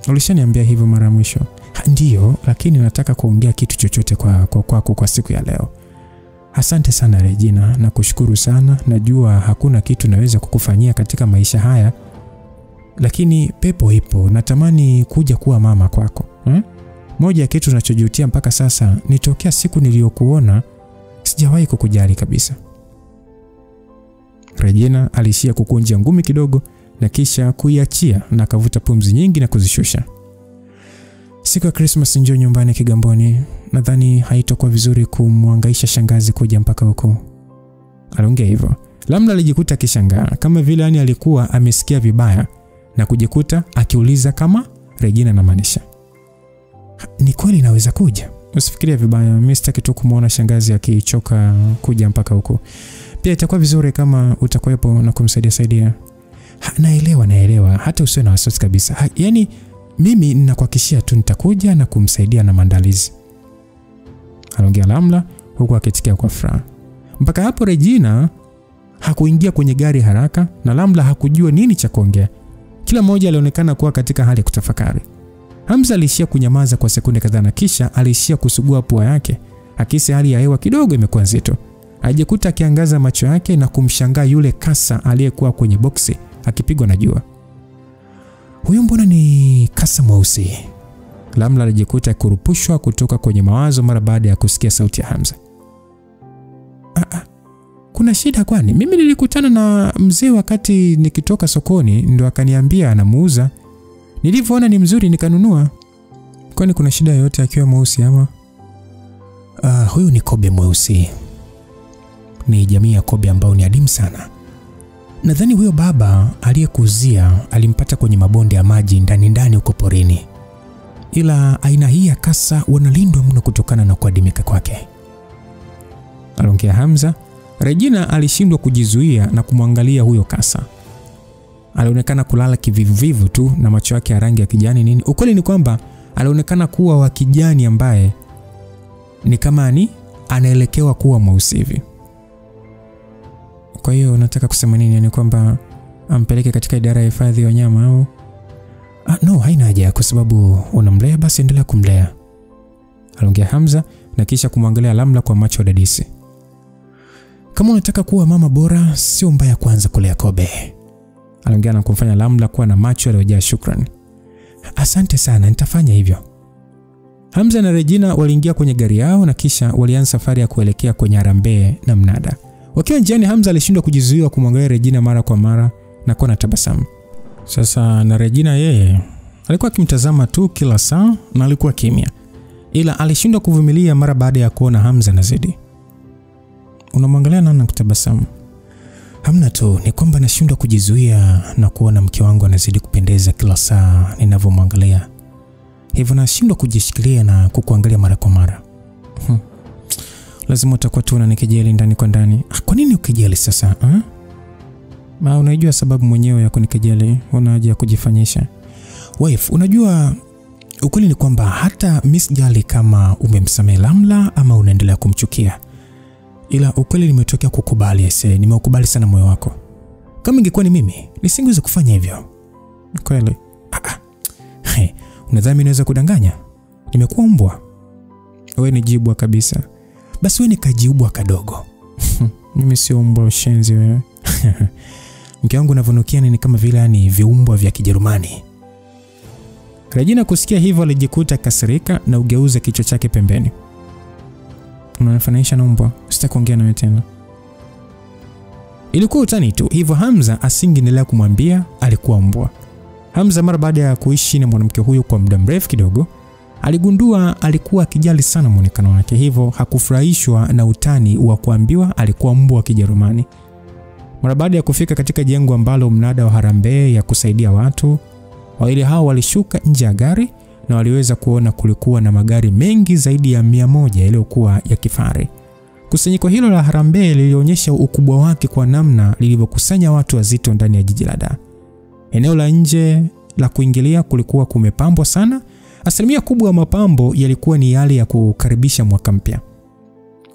A: Ulishaniambia hivyo mara mwisho. Ndio, lakini nataka kuongea kitu chochote kwako kwa siku ya leo. Asante sana Regina, na kushukuru sana. Najua hakuna kitu naweza kukufanyia katika maisha haya, lakini pepo ipo, natamani kuja kuwa mama kwako. Moja ya kitu ninachojutia mpaka sasa ni tokea siku niliyokuona sijawahi kukujali kabisa. Regina alishia kukunja ngumi kidogo na kisha kuiachia na akavuta pumzi nyingi na kuzishusha. Siku ya Christmas njoo nyumbani Kigamboni, nadhani haitakuwa vizuri kumhangaisha shangazi kuja mpaka huko. Aliongea hivyo. Lamla alijikuta akishangaa kama vile yani alikuwa amesikia vibaya na kujikuta akiuliza kama Regina anamaanisha. Ni kweli naweza kuja? Usifikirie vibaya, mimi sitaki tu kumuona shangazi akichoka kuja mpaka huko. Pia itakuwa vizuri kama utakuwepo na kumsaidia. Naelewa, hata usiwe na wasiwasi kabisa. Yaani mimi ninakuhakikishia tu nitakuja na kumsaidia na maandalizi, aliongea Lamla huku akitikia kwa furaha. Mpaka hapo Regina hakuingia kwenye gari haraka na Lamla hakujua nini cha kuongea. Kila mmoja alionekana kuwa katika hali ya kutafakari. Hamza alishia kunyamaza kwa sekunde kadhaa na kisha alishia kusugua pua yake, akisi hali ya hewa kidogo imekuwa nzito. Ajikuta akiangaza macho yake na kumshangaa yule kasa aliyekuwa kwenye boksi akipigwa na jua. Huyu mbona ni kasa mweusi? Lamla alijikuta kurupushwa kutoka kwenye mawazo mara baada ya kusikia sauti ya Hamza. Kuna shida kwani? Mimi nilikutana na mzee wakati nikitoka sokoni, ndo akaniambia anamuuza. Nilivyoona ni mzuri nikanunua. Kwani kuna shida yoyote akiwa mweusi ama? Huyu ni kobe mweusi. Ni jamii ya kobe ambao ni adimu sana. Nadhani huyo baba aliyekuzia alimpata kwenye mabonde ya maji ndani huko porini. Ila aina hii ya kasa wanalindwa mno kutokana na kuadimika kwake, aliongea Hamza. Regina alishindwa kujizuia na kumwangalia huyo kasa. Alionekana kulala kivivu tu na macho yake ya rangi ya kijani nini. Ukweli ni kwamba alionekana kuwa wa kijani ambaye ni kama ni anaelekewa kuwa mweusi hivi. Kwa hiyo nataka kusema nini? Yani kwamba ampeleke katika idara ya hifadhi ya wanyama au? No, haina haja, kwa sababu unamlea basi endelea kumlea, aliongea Hamza na kisha kumwangalia Lamla kwa macho dadisi. Kama unataka kuwa mama bora, sio mbaya kwanza kulea kobe, aliongea na kumfanya Lamla kuwa na macho yaliyojaa shukrani. Asante sana, nitafanya hivyo. Hamza na Regina waliingia kwenye gari yao na kisha walianza safari ya kuelekea kwenye harambee na mnada. Wakiwa njiani, Hamza alishindwa kujizuia kumwangalia Regina mara kwa mara na kuwa na tabasamu. Sasa na Regina yeye alikuwa akimtazama tu kila saa na alikuwa kimya. Ila alishindwa kuvumilia mara baada ya kuona Hamza nazidi. Unamwangalia na kutabasamu? Hamna tu, ni kwamba nashindwa kujizuia na kuona mke wangu anazidi kupendeza kila saa ninavyomwangalia. Hivyo nashindwa kujishikilia na kukuangalia mara kwa mara. Lazima utakuwa tu unanikejeli ndani kwa ndani. Kwa nini ukijeli sasa? Unajua sababu mwenyewe ya kunikejeli, una haja ya kujifanyisha. Wife, unajua ukweli ni kwamba hata Miss Jali kama umemsamehe Lamla ama unaendelea kumchukia. Ila ukweli nimetokea kukubali ese, nimeukubali sana moyo wako. Kama ingekuwa ni mimi, nisingeweza kufanya hivyo. Kweli? Unadhani naweza kudanganya? Nimekuwa mbwa. Wewe ni jibwa kabisa. Basi wewe ni kajibwa kadogo. Mimi sio mbwa ushenzi wewe. Mke wangu unavonukia ni kama vile ni viumbwa vya Kijerumani. Regina kusikia hivyo alijikuta kasirika na ugeuza kichwa chake pembeni. Unanifananisha na mbwa, sitaki kuongea nawe tena. Ilikuwa utani tu, hivyo Hamza asingeendelea kumwambia alikuwa mbwa. Hamza mara baada ya kuishi na mwanamke huyu kwa muda mrefu kidogo, aligundua alikuwa akijali sana muonekano wake, hivyo hakufurahishwa na utani wa kuambiwa alikuwa mbwa wa Kijerumani. Mara baada ya kufika katika jengo ambalo mnada wa harambee ya kusaidia watu, wawili hao walishuka nje ya gari na waliweza kuona kulikuwa na magari mengi zaidi ya 100 yaliyokuwa ya kifahari. Kusanyiko hilo la harambee lilionyesha ukubwa wake kwa namna lilivyokusanya watu wazito ndani ya jiji la Dar. Eneo la nje la kuingilia kulikuwa kumepambwa sana. Asilimia kubwa ya mapambo yalikuwa ni yale ya kukaribisha mwaka mpya.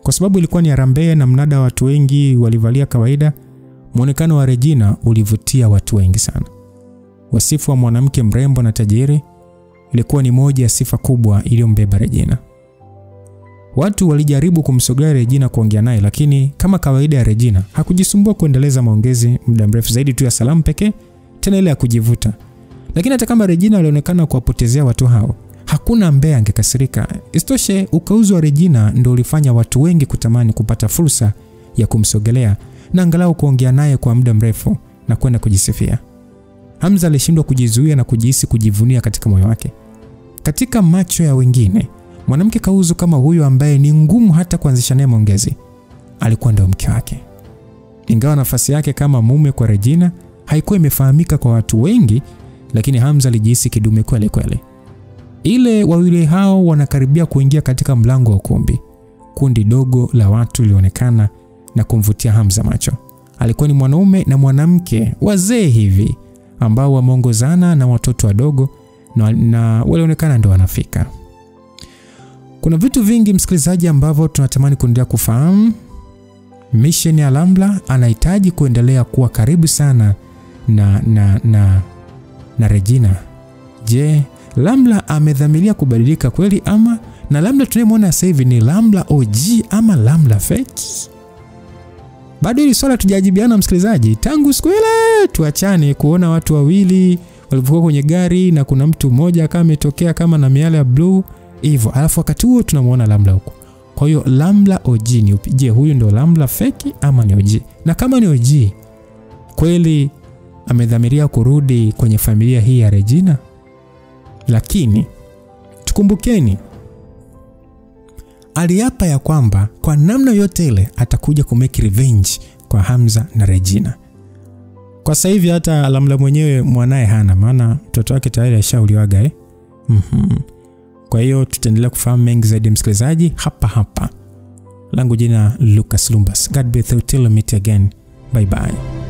A: Kwa sababu ilikuwa ni harambee na mnada wa watu wengi walivalia kawaida, muonekano wa Regina ulivutia watu wengi sana. Wasifu wa mwanamke mrembo na tajiri ilikuwa ni moja ya sifa kubwa iliyombeba Regina. Watu walijaribu kumsogelea Regina kuongea naye, lakini kama kawaida ya Regina hakujisumbua kuendeleza maongezi muda mrefu zaidi tu ya salamu pekee, tena ile ya kujivuta. Lakini hata kama Regina alionekana kuwapotezea watu hao, hakuna ambaye angekasirika. Isitoshe, ukauzi wa Regina ndio ulifanya watu wengi kutamani kupata fursa ya kumsogelea na angalau kuongea naye kwa muda mrefu na kwenda kujisifia. Hamza alishindwa kujizuia na kujihisi kujivunia katika moyo wake. Katika macho ya wengine, mwanamke kauzu kama huyo ambaye ni ngumu hata kuanzisha naye maongezi, alikuwa ndio mke wake. Ingawa nafasi yake kama mume kwa Regina haikuwa imefahamika kwa watu wengi, lakini Hamza alijihisi kidume kweli kweli. Ile wawili hao wanakaribia kuingia katika mlango wa ukumbi. Kundi dogo la watu lilionekana na kumvutia Hamza macho. Alikuwa ni mwanaume na mwanamke wazee hivi ambao wameongozana na watoto wadogo na walionekana ndio wanafika. Kuna vitu vingi msikilizaji ambavyo tunatamani kuendelea kufahamu. Mission ya Lamla anahitaji kuendelea kuwa karibu sana na Regina. Je, Lamla amedhamiria kubadilika kweli ama na Lamla tunayemwona sasa hivi ni Lamla OG ama Lamla fake? Bado hili swala tujajibiana msikilizaji. Tangu siku ile tuachane kuona watu wawili walivyokuwa kwenye gari na kuna mtu mmoja kama ametokea kama na miale ya blue hivyo, alafu wakati huo tunamuona Lamla huko. Kwa hiyo Lamla OG ni upi? Je, huyu ndio Lamla fake ama ni OG? Na kama ni OG, kweli amedhamiria kurudi kwenye familia hii ya Regina? Lakini tukumbukeni, aliapa ya kwamba kwa namna yote ile atakuja kumake revenge kwa Hamza na Regina. Kwa sasa hivi hata Lamla mwenyewe mwanae hana, maana mtoto wake tayari ashauliwaga Kwa hiyo tutaendelea kufahamu mengi zaidi msikilizaji hapa. Langu jina Lucas Lumbas. God be with you till we meet again. Bye bye.